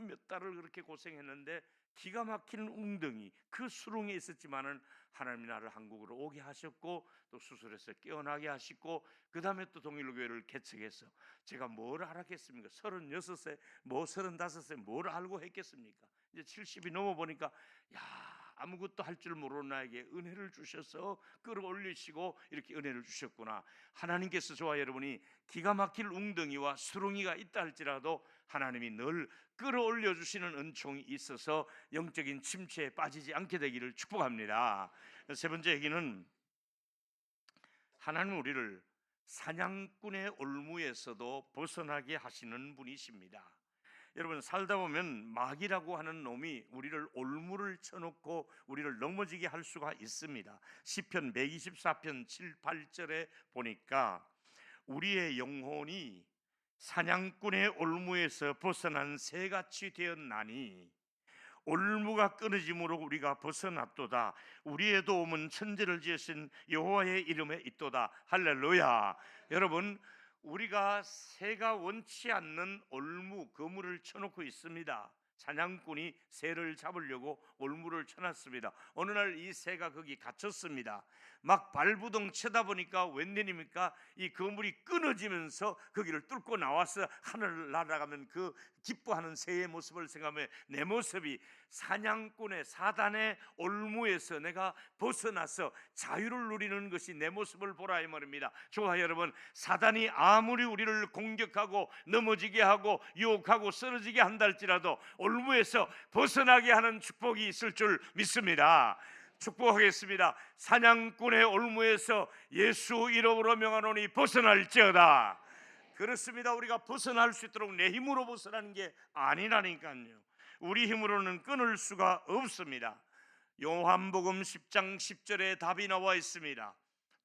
몇 달을 그렇게 고생했는데 기가 막히는 웅덩이 그 수렁에 있었지만은 하나님이 나를 한국으로 오게 하셨고 또 수술해서 깨어나게 하시고 그 다음에 또 동일교회를 개척해서 제가 뭘 알았겠습니까? 36세 뭐 35세 뭘 알고 했겠습니까? 이제 70이 넘어보니까 야 아무것도 할 줄 모르는 나에게 은혜를 주셔서 끌어올리시고 이렇게 은혜를 주셨구나. 하나님께서 저와 여러분이 기가 막힐 웅덩이와 수렁이가 있다 할지라도 하나님이 늘 끌어올려 주시는 은총이 있어서 영적인 침체에 빠지지 않게 되기를 축복합니다. 세 번째 얘기는 하나님은 우리를 사냥꾼의 올무에서도 벗어나게 하시는 분이십니다. 여러분 살다 보면 마귀라고 하는 놈이 우리를 올무를 쳐놓고 우리를 넘어지게 할 수가 있습니다. 시편 124편 7, 8절에 보니까 우리의 영혼이 사냥꾼의 올무에서 벗어난 새같이 되었나니 올무가 끊어짐으로 우리가 벗어났도다. 우리의 도움은 천지를 지으신 여호와의 이름에 있도다. 할렐루야. 여러분, 우리가 새가 원치 않는 올무, 그물을 쳐놓고 있습니다. 사냥꾼이 새를 잡으려고 올무를 쳐놨습니다. 어느 날 이 새가 거기 갇혔습니다. 막 발부동 쳐다 보니까 웬일입니까? 이 그물이 끊어지면서 거기를 뚫고 나와서 하늘을 날아가면 그 기뻐하는 새의 모습을 생각하며 내 모습이 사냥꾼의 사단의 올무에서 내가 벗어나서 자유를 누리는 것이 내 모습을 보라 이 말입니다. 좋아요, 여러분. 사단이 아무리 우리를 공격하고 넘어지게 하고 유혹하고 쓰러지게 한다 할지라도 올무에서 벗어나게 하는 축복이 있을 줄 믿습니다. 축복하겠습니다. 사냥꾼의 올무에서 예수 이름으로 명하노니 벗어날지어다. 그렇습니다. 우리가 벗어날 수 있도록 내 힘으로 벗어나는 게 아니라니까요. 우리 힘으로는 끊을 수가 없습니다. 요한복음 10장 10절에 답이 나와 있습니다.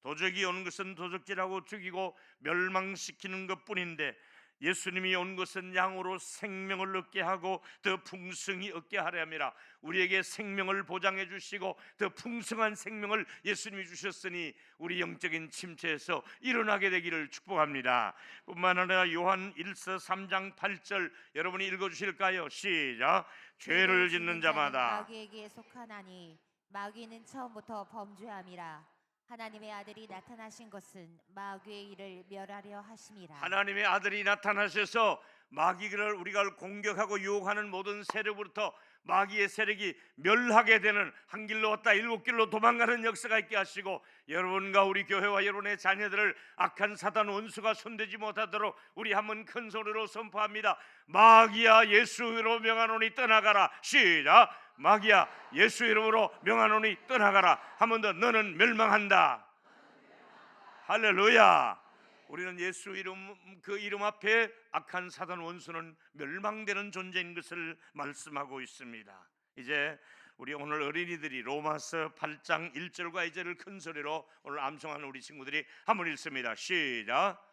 도적이 온 것은 도적질하고 죽이고 멸망시키는 것뿐인데 예수님이 온 것은 양으로 생명을 얻게 하고 더 풍성히 얻게 하려 함이라. 우리에게 생명을 보장해 주시고 더 풍성한 생명을 예수님이 주셨으니 우리 영적인 침체에서 일어나게 되기를 축복합니다. 뿐만 아니라 요한 1서 3장 8절 여러분이 읽어주실까요? 시작. 죄를 짓는 자마다 마귀에게 속하나니 마귀는 처음부터 범죄함이라. 하나님의 아들이 나타나신 것은 마귀의 일을 멸하려 하심이라. 하나님의 아들이 나타나셔서 마귀를 우리가 공격하고 유혹하는 모든 세력으로부터 마귀의 세력이 멸하게 되는, 한 길로 왔다 일곱 길로 도망가는 역사가 있게 하시고 여러분과 우리 교회와 여러분의 자녀들을 악한 사단 원수가 손대지 못하도록 우리 한번 큰 소리로 선포합니다. 마귀야 예수 이름으로 명하노니 떠나가라. 시작. 마귀야 예수 이름으로 명하노니 떠나가라. 한 번 더. 너는 멸망한다. 할렐루야. 우리는 예수 이름, 그 이름 앞에 악한 사단 원수는 멸망되는 존재인 것을 말씀하고 있습니다. 이제 우리 오늘 어린이들이 로마서 8장 1절과 2절을 큰 소리로 오늘 암송하는 우리 친구들이 한번 읽습니다. 시작.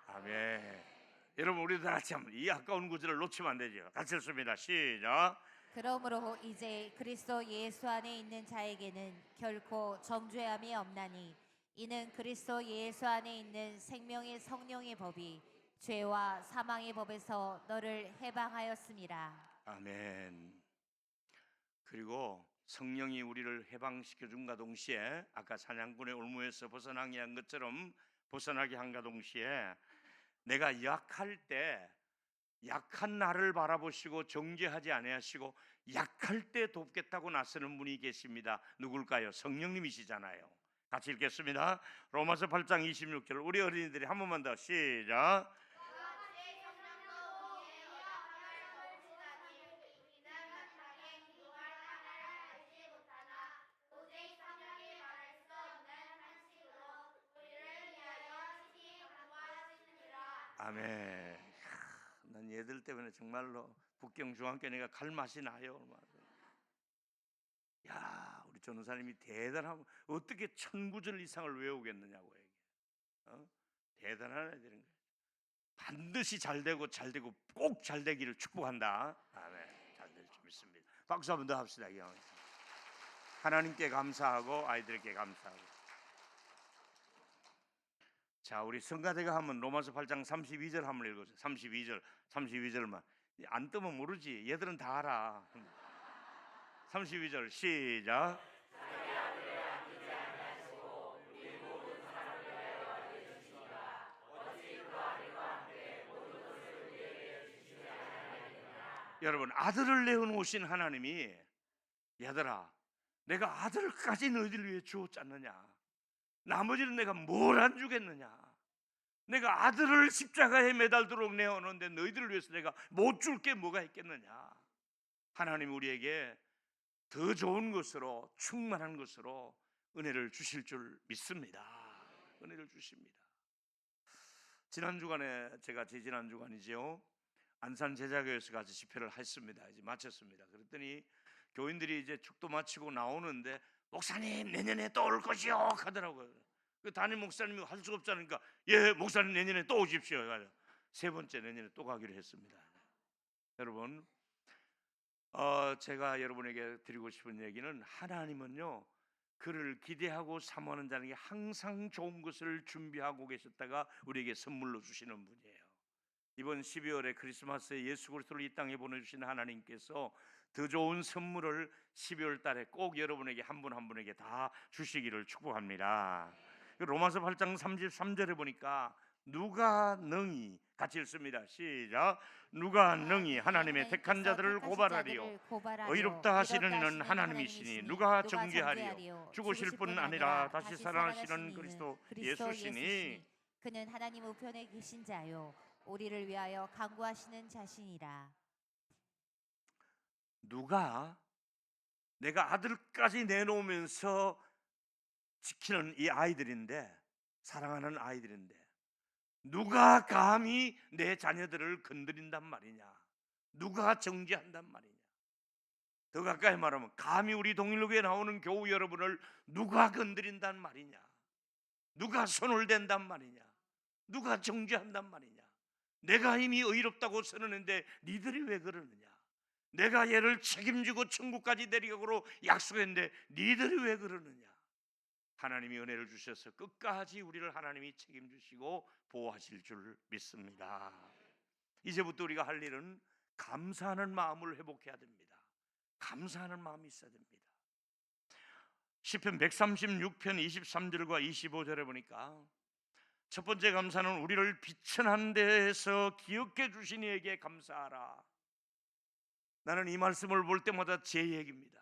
아멘. 여러분 우리 다 같이 한번 이 아까운 구절을 놓치면 안 되죠. 같이 읽습니다. 시작. 그러므로 이제 그리스도 예수 안에 있는 자에게는 결코 정죄함이 없나니 이는 그리스도 예수 안에 있는 생명의 성령의 법이 죄와 사망의 법에서 너를 해방하였음이라. 아멘. 그리고 성령이 우리를 해방시켜 준과 동시에 아까 사냥꾼의 올무에서 벗어나게 한 것처럼 벗어나게 한과 동시에 내가 약할 때 약한 나를 바라보시고 정죄하지 아니하시고 약할 때 돕겠다고 나서는 분이 계십니다. 누굴까요? 성령님이시잖아요. 같이 읽겠습니다. 로마서 8장 26절 우리 어린이들이 한 번만 더 시작. 아멘. 난 얘들 때문에 정말로 북경 중앙교회가 갈 맛이 나요. 야, 우리 전도사님이 대단하면 어떻게 1000구절 이상을 외우겠느냐고 얘기해. 대단한 애들인 거예요. 반드시 잘 되고 꼭 잘 되기를 축복한다. 아멘. 잘 될 줄 믿습니다. 박수 한번 더 합시다. 하나님께 감사하고 아이들에게 감사하고. 자, 우리 성가대가 하면 로마서 8장 32절 한번 읽어주세요. 32절만 안 뜨면 모르지. 얘들은 다 알아. 32절 시작. 여러분 아들을 내어놓으신 하나님이 얘들아 내가 아들까지 너희들 위해 주었지 않느냐. 나머지는 내가 뭘 안 주겠느냐. 내가 아들을 십자가에 매달도록 내어놓는데 너희들을 위해서 내가 못 줄 게 뭐가 있겠느냐. 하나님 우리에게 더 좋은 것으로 충만한 것으로 은혜를 주실 줄 믿습니다. 은혜를 주십니다. 지난 주간에 제가 지난 주간이죠. 안산 제자교회에서 같이 집회를 했습니다. 이제 마쳤습니다. 그랬더니 교인들이 이제 축도 마치고 나오는데 목사님 내년에 또 올 것이요 하더라고요. 그 담임 목사님이 할 수가 없자니까 예 목사님 내년에 또 오십시오. 세 번째 내년에 또 가기로 했습니다. 여러분, 제가 여러분에게 드리고 싶은 얘기는 하나님은요 그를 기대하고 사모하는 자에게 항상 좋은 것을 준비하고 계셨다가 우리에게 선물로 주시는 분이에요. 이번 12월에 크리스마스에 예수 그리스도를 이 땅에 보내주신 하나님께서 더 좋은 선물을 12월 달에 꼭 여러분에게 한 분 한 분에게 다 주시기를 축복합니다. 로마서 8장 33절에 보니까 누가 능히 같이 읽습니다. 시작. 누가 능히 하나님의 택한 자들을 고발하리요 의롭다 하시는 이는 하나님이시니 누가 정죄하리요 죽으실 뿐 아니라 다시 살아나시는 그리스도 예수시니 그는 하나님 우편에 계신 자요 우리를 위하여 간구하시는 자신이라. 누가 내가 아들까지 내놓으면서 지키는 이 아이들인데, 사랑하는 아이들인데 누가 감히 내 자녀들을 건드린단 말이냐, 누가 정죄한단 말이냐. 더 가까이 말하면 감히 우리 동일교회에 나오는 교우 여러분을 누가 건드린단 말이냐, 누가 손을 댄단 말이냐, 누가 정죄한단 말이냐. 내가 이미 의롭다고 선언했는데 니들이 왜 그러느냐, 내가 얘를 책임지고 천국까지 데리가고로 약속했는데 니들이 왜 그러느냐. 하나님이 은혜를 주셔서 끝까지 우리를 하나님이 책임지시고 보호하실 줄 믿습니다. 이제부터 우리가 할 일은 감사하는 마음을 회복해야 됩니다. 감사하는 마음이 있어야 됩니다. 시편 136편 23절과 25절에 보니까 첫 번째 감사는 우리를 비천한 데에서 기억해 주신 이에게 감사하라. 나는 이 말씀을 볼 때마다 제 얘기입니다.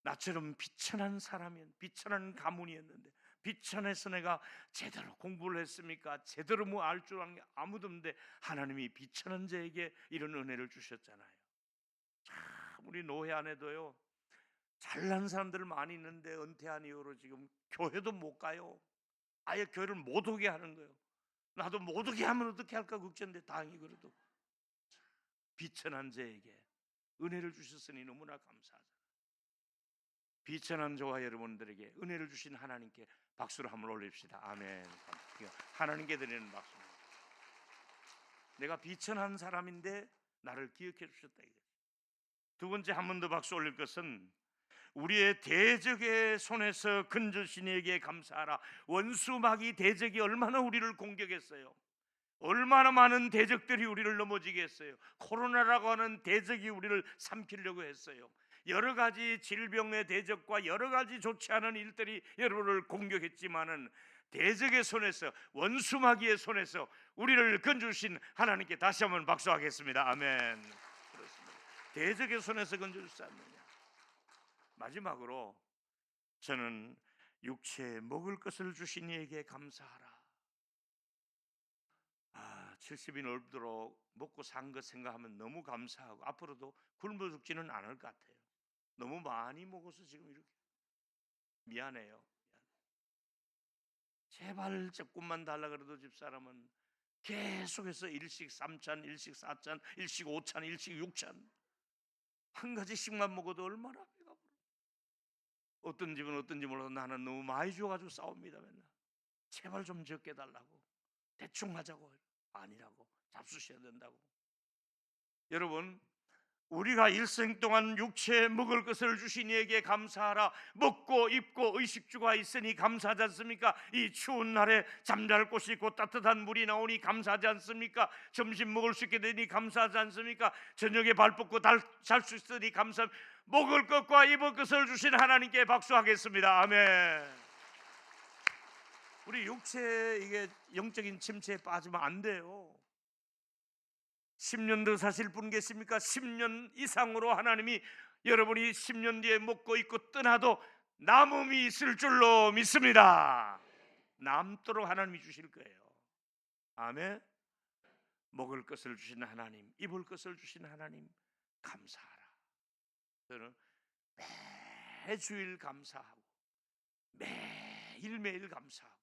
나처럼 비천한 사람이었는데, 비천한 가문이었는데, 비천해서 내가 제대로 공부를 했습니까? 제대로 뭐 알 줄 아는 게 아무도 없는데 하나님이 비천한 자에게 이런 은혜를 주셨잖아요. 참 우리 노회 안에도요 잘난 사람들 많이 있는데 은퇴한 이후로 지금 교회도 못 가요. 아예 교회를 못 오게 하는 거예요. 나도 못 오게 하면 어떻게 할까 걱정인데 다행히 그래도 비천한 자에게 은혜를 주셨으니 너무나 감사하죠. 비천한 저와 여러분들에게 은혜를 주신 하나님께 박수를 한번 올립시다. 아멘. 하나님께 드리는 박수입니다. 내가 비천한 사람인데 나를 기억해 주셨다. 두 번째 한 번 더 박수 올릴 것은 우리의 대적의 손에서 건져주신 이에게 감사하라. 원수마귀 대적이 얼마나 우리를 공격했어요. 얼마나 많은 대적들이 우리를 넘어지게 했어요. 코로나라고 하는 대적이 우리를 삼키려고 했어요. 여러 가지 질병의 대적과 여러 가지 좋지 않은 일들이 여러분을 공격했지만은 대적의 손에서, 원수마귀의 손에서 우리를 건져주신 하나님께 다시 한번 박수하겠습니다. 아멘. 그렇습니다. 대적의 손에서 건져주지 않느냐. 마지막으로 저는 육체에 먹을 것을 주신 이에게 감사하라. 70이 넘도록 먹고 산 것 생각하면 너무 감사하고 앞으로도 굶어 죽지는 않을 것 같아요. 너무 많이 먹어서 지금 이렇게 미안해요. 제발 조금만 달라 그래도 집사람은 계속해서 일식 3찬, 일식 4찬, 일식 5찬, 일식 6찬 한 가지씩만 먹어도 얼마나 배가 불러. 어떤 집은 어떤지 몰라도 나는 너무 많이 줘가지고 싸웁니다. 맨날 제발 좀 적게 달라고, 대충 하자고, 아니라고, 잡수셔야 된다고. 여러분, 우리가 일생 동안 육체에 먹을 것을 주신 이에게 감사하라. 먹고 입고 의식주가 있으니 감사하지 않습니까? 이 추운 날에 잠잘 곳이 있고 따뜻한 물이 나오니 감사하지 않습니까? 점심 먹을 수 있게 되니 감사하지 않습니까? 저녁에 발 뻗고 잘 수 있으니 감사합니다. 먹을 것과 입을 것을 주신 하나님께 박수하겠습니다. 아멘. 우리 육체 이게 영적인 침체에 빠지면 안 돼요. 10년 더 사실 분 계십니까? 10년 이상으로 하나님이 여러분이 10년 뒤에 먹고 있고 떠나도 남음이 있을 줄로 믿습니다. 남도록 하나님이 주실 거예요. 아멘. 먹을 것을 주신 하나님, 입을 것을 주신 하나님 감사하라. 저는 매주일 감사하고 매일매일 감사하고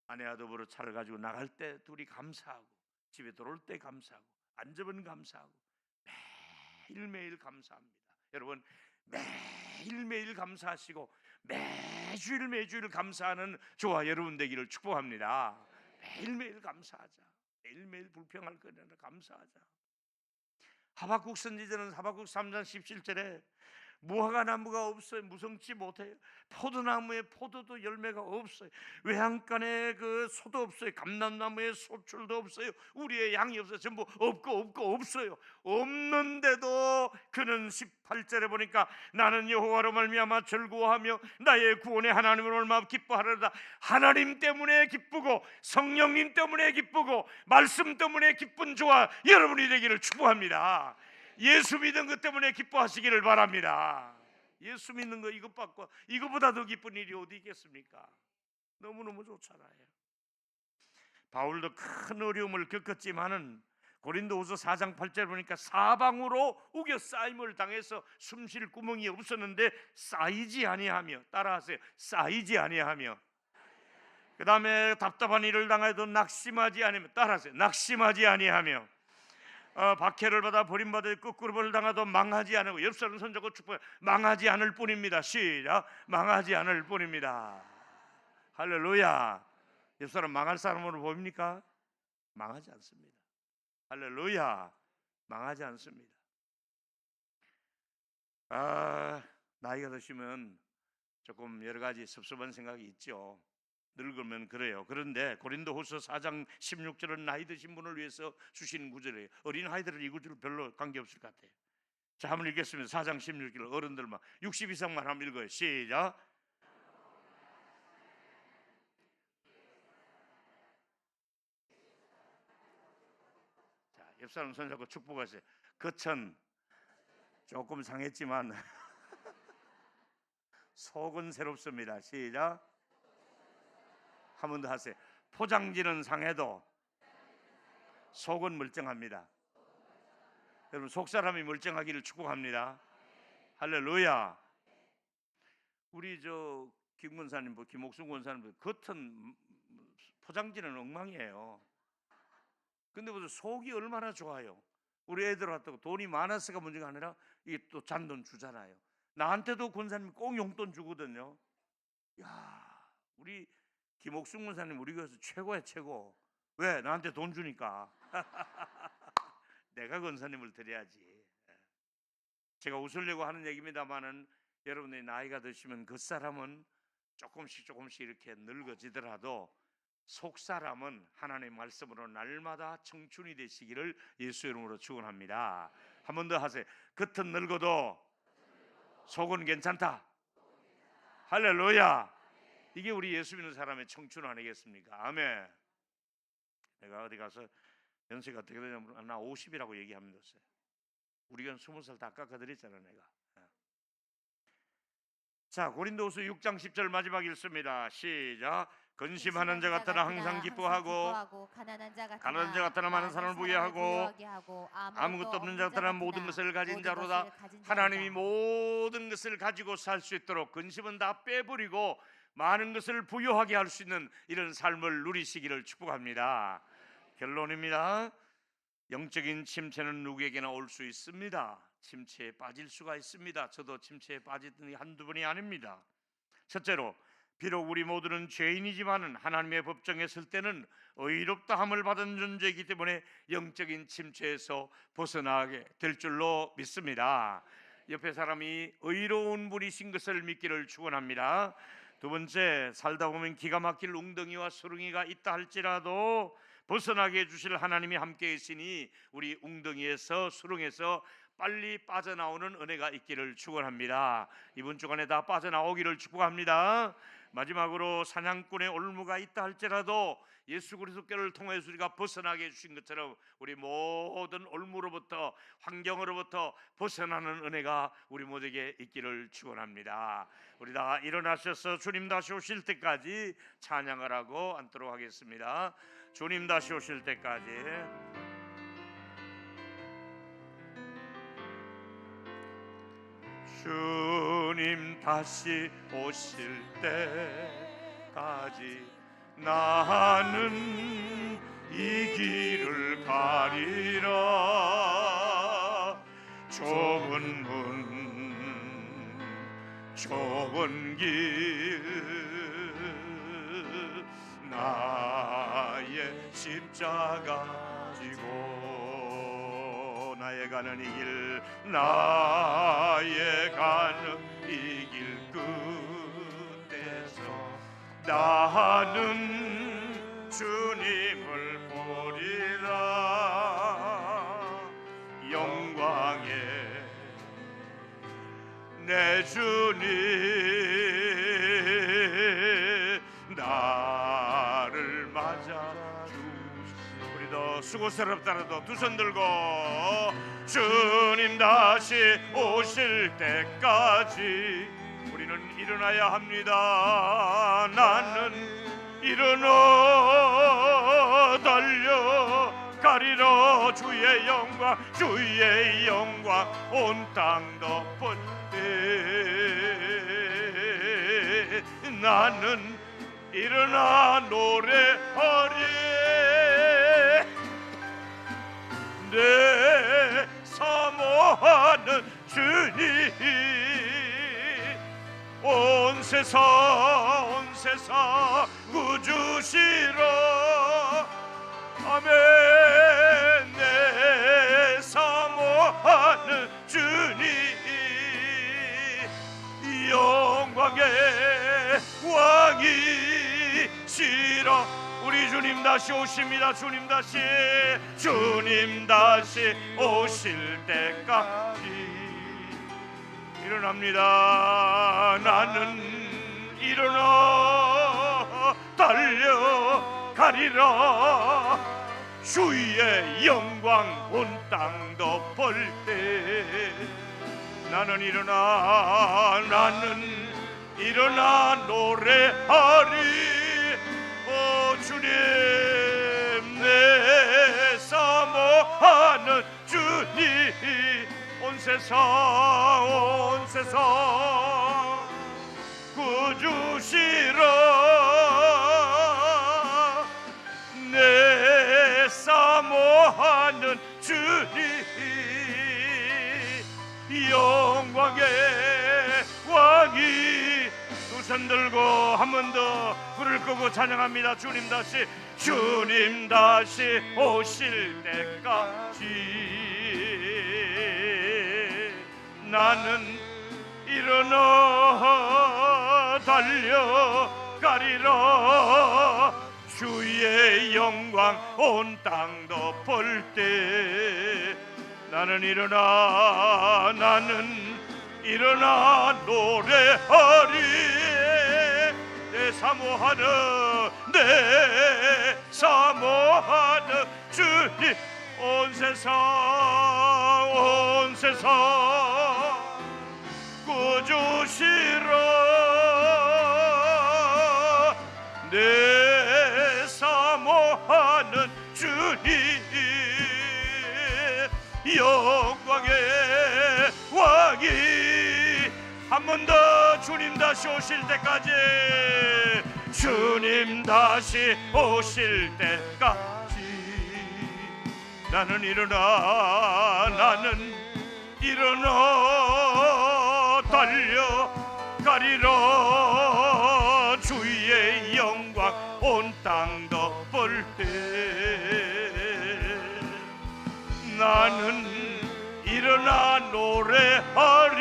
아내와 더불어 차를 가지고 나갈 때 둘이 감사하고, 집에 들어올 때 감사하고, 앉으면 감사하고, 매일매일 감사합니다. 여러분, 매일매일 감사하시고 매주일 감사하는 저와 여러분 되기를 축복합니다. 매일매일 감사하자. 매일매일 불평할 거 아니라 감사하자. 하박국 선지자는 하박국 3장 17절에 무화과 나무가 없어요. 무성치 못해요. 포도나무에 포도도 열매가 없어요. 외양간에 그 소도 없어요. 감람나무에 소출도 없어요. 우리의 양이 없어요. 전부 없고 없어요. 없는데도 그는 18절에 보니까 나는 여호와로 말미암아 즐거워하며 나의 구원의 하나님을 얼마나 기뻐하려다. 하나님 때문에 기쁘고 성령님 때문에 기쁘고 말씀 때문에 기쁜 저와 여러분이 되기를 축복합니다. 예수 믿은 것 때문에 기뻐하시기를 바랍니다. 예수 믿는 거 이것보다 더 기쁜 일이 어디 있겠습니까? 너무너무 좋잖아요. 바울도 큰 어려움을 겪었지만은 고린도후서 4장 8절 보니까 사방으로 우겨 쌓임을 당해서 숨쉴 구멍이 없었는데 쌓이지 아니하며, 따라하세요, 쌓이지 아니하며, 그 다음에 답답한 일을 당해도 낙심하지 아니하며, 따라하세요, 낙심하지 아니하며, 박해를 받아 버림받아 끄꾸름을 당하도 망하지 않고, 옆 사람 손잡고 축복해, 망하지 않을 뿐입니다. 시작. 망하지 않을 뿐입니다. 할렐루야. 옆 사람 망할 사람으로 보입니까? 망하지 않습니다. 할렐루야. 망하지 않습니다. 나이가 드시면 조금 여러 가지 섭섭한 생각이 있죠. 늙으면 그래요. 그런데 고린도후서 4장 16절은 나이 드신 분을 위해서 주신 구절이에요. 어린 아이들은 이 구절 별로 관계없을 것 같아요. 자, 한번 읽겠습니다. 4장 16절 어른들만 60 이상만 한번 읽어요. 시작. 자, 옆 사람 손잡고 축복하세요. 겉은 조금 상했지만 속은 새롭습니다. 시작. 한 번 더 하세요. 포장지는 상해도 속은 멀쩡합니다. 여러분, 속 사람이 멀쩡하기를 축복합니다. 할렐루야. 우리 김 권사님, 김옥순 권사님 겉은 포장지는 엉망이에요. 근데 무슨 속이 얼마나 좋아요. 우리 애들한테 돈이 많아서가 문제가 아니라 이게 또 잔돈 주잖아요. 나한테도 권사님 꼭 용돈 주거든요. 야, 우리 김옥순 권사님 우리 교회에서 최고야, 최고. 왜? 나한테 돈 주니까. 내가 권사님을 드려야지. 제가 웃으려고 하는 얘기입니다만은 여러분의 나이가 드시면 그 사람은 조금씩 이렇게 늙어지더라도 속 사람은 하나님의 말씀으로 날마다 청춘이 되시기를 예수 이름으로 축원합니다. 한 번 더 하세요. 겉은 늙어도 속은 괜찮다. 할렐루야. 이게 우리 예수 믿는 사람의 청춘 아니겠습니까? 아멘. 내가 어디 가서 연세가 어떻게 되냐면 나 50이라고 얘기하면 됐어요. 우리가 20살 다 깎아드렸잖아 내가. 자, 고린도후서 6장 10절 마지막 읽습니다. 시작. 근심하는 자 같으나 항상 기뻐하고 가난한 자 같으나 많은 사람을 부유하고 아무것도 없는 자 같으나 모든 것을 가진 자로다. 하나님이 모든 것을 가지고 살 수 있도록 근심은 다 빼버리고 많은 것을 부유하게 할 수 있는 이런 삶을 누리시기를 축복합니다. 결론입니다. 영적인 침체는 누구에게나 올 수 있습니다. 침체에 빠질 수가 있습니다. 저도 침체에 빠졌더니 한두 번이 아닙니다. 첫째로, 비록 우리 모두는 죄인이지만은 하나님의 법정에 설 때는 의롭다함을 받은 존재이기 때문에 영적인 침체에서 벗어나게 될 줄로 믿습니다. 옆에 사람이 의로운 분이신 것을 믿기를 축원합니다. 두 번째, 살다 보면 기가 막힐 웅덩이와 수렁이가 있다 할지라도 벗어나게 해주실 하나님이 함께 있으니 우리 웅덩이에서 수렁에서 빨리 빠져나오는 은혜가 있기를 축원합니다. 이번 주간에 다 빠져나오기를 축복합니다. 마지막으로, 사냥꾼의 올무가 있다 할지라도 예수 그리스도께를 통해서 우리가 벗어나게 해주신 것처럼 우리 모든 올무로부터, 환경으로부터 벗어나는 은혜가 우리 모두에게 있기를 축원합니다. 우리 다 일어나셔서 주님 다시 오실 때까지 찬양을 하고 앉도록 하겠습니다. 주님 다시 오실 때까지. 주님 다시 오실 때까지 나는 이 길을 가리라. 좁은 문 좁은 길 나의 십자가 지고 나의 가는 이 길 나의 가는 이 길 끝에서 나는 주님을 보리라. 영광의 내 주님 나를 맞아 주시오. 우리도 수고스럽더라도 두 손 들고 주님 다시 오실 때까지 우리는 일어나야 합니다. 나는 일어나 달려가리라. 주의 영광 주의 영광 온 땅 덮을 때 나는 일어나 노래하리. 내 사모하는 주님 온 세상 구주시라. 아멘. 내 사모하는 주님 영광의 왕이시라. 우리 주님 다시 오십니다. 주님 다시 오실 때까지 일어납니다. 나는 일어나 달려가리라. 주의 영광 온 땅 덮을 때 나는 일어나 노래하리. 오 주님 내 사모하는 주님 온 세상 구주시라. 내 사모하는 주님 영광의 왕이 두 손 들고 한 번 더 불을 끄고 찬양합니다. 주님 다시 오실 때까지 나는 일어나 달려가리라. 주의 영광 온 땅 덮을 때 나는 일어나 노래하리. 내 사모하는 주님 온 세상 구주시라. 내 사모하는 주님 영광의 왕이 한 번 더 주님 다시 오실 때까지 나는 일어나 달려가리라. 주의 영광 온 땅 덮을 때 나는 일어나 노래하리.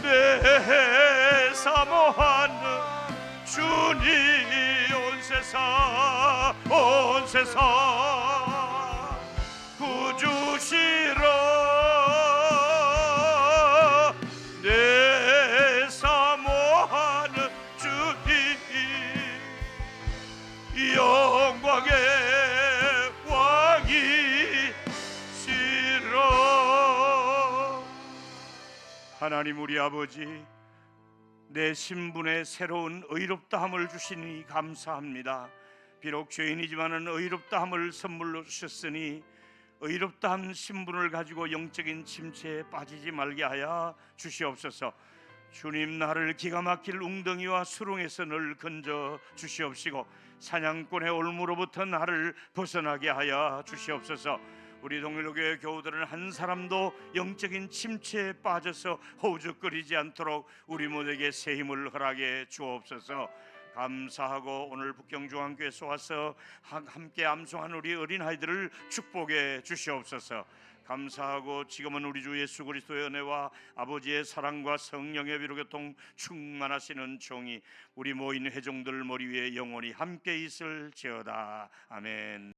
내 사모하는 주님 온 세상 구주시라. 내 사모하는 주님 영광의 왕이시라. 하나님 우리 아버지, 내 신분의 새로운 의롭다함을 주시니 감사합니다. 비록 죄인이지만은 의롭다함을 선물로 주셨으니 의롭다한 신분을 가지고 영적인 침체에 빠지지 말게 하여 주시옵소서. 주님, 나를 기가 막힐 웅덩이와 수렁에서 늘 건져 주시옵시고 사냥꾼의 올무로부터 나를 벗어나게 하여 주시옵소서. 우리 동일교회 교우들은 한 사람도 영적인 침체에 빠져서 허우적거리지 않도록 우리 모두에게 새 힘을 허락해 주옵소서. 감사하고 오늘 북경중앙교회에서 와서 함께 암송한 우리 어린아이들을 축복해 주시옵소서. 감사하고 지금은 우리 주 예수 그리스도의 은혜와 아버지의 사랑과 성령의 위로교통 충만하시는 종이 우리 모인 회중들 머리 위에 영원히 함께 있을지어다. 아멘.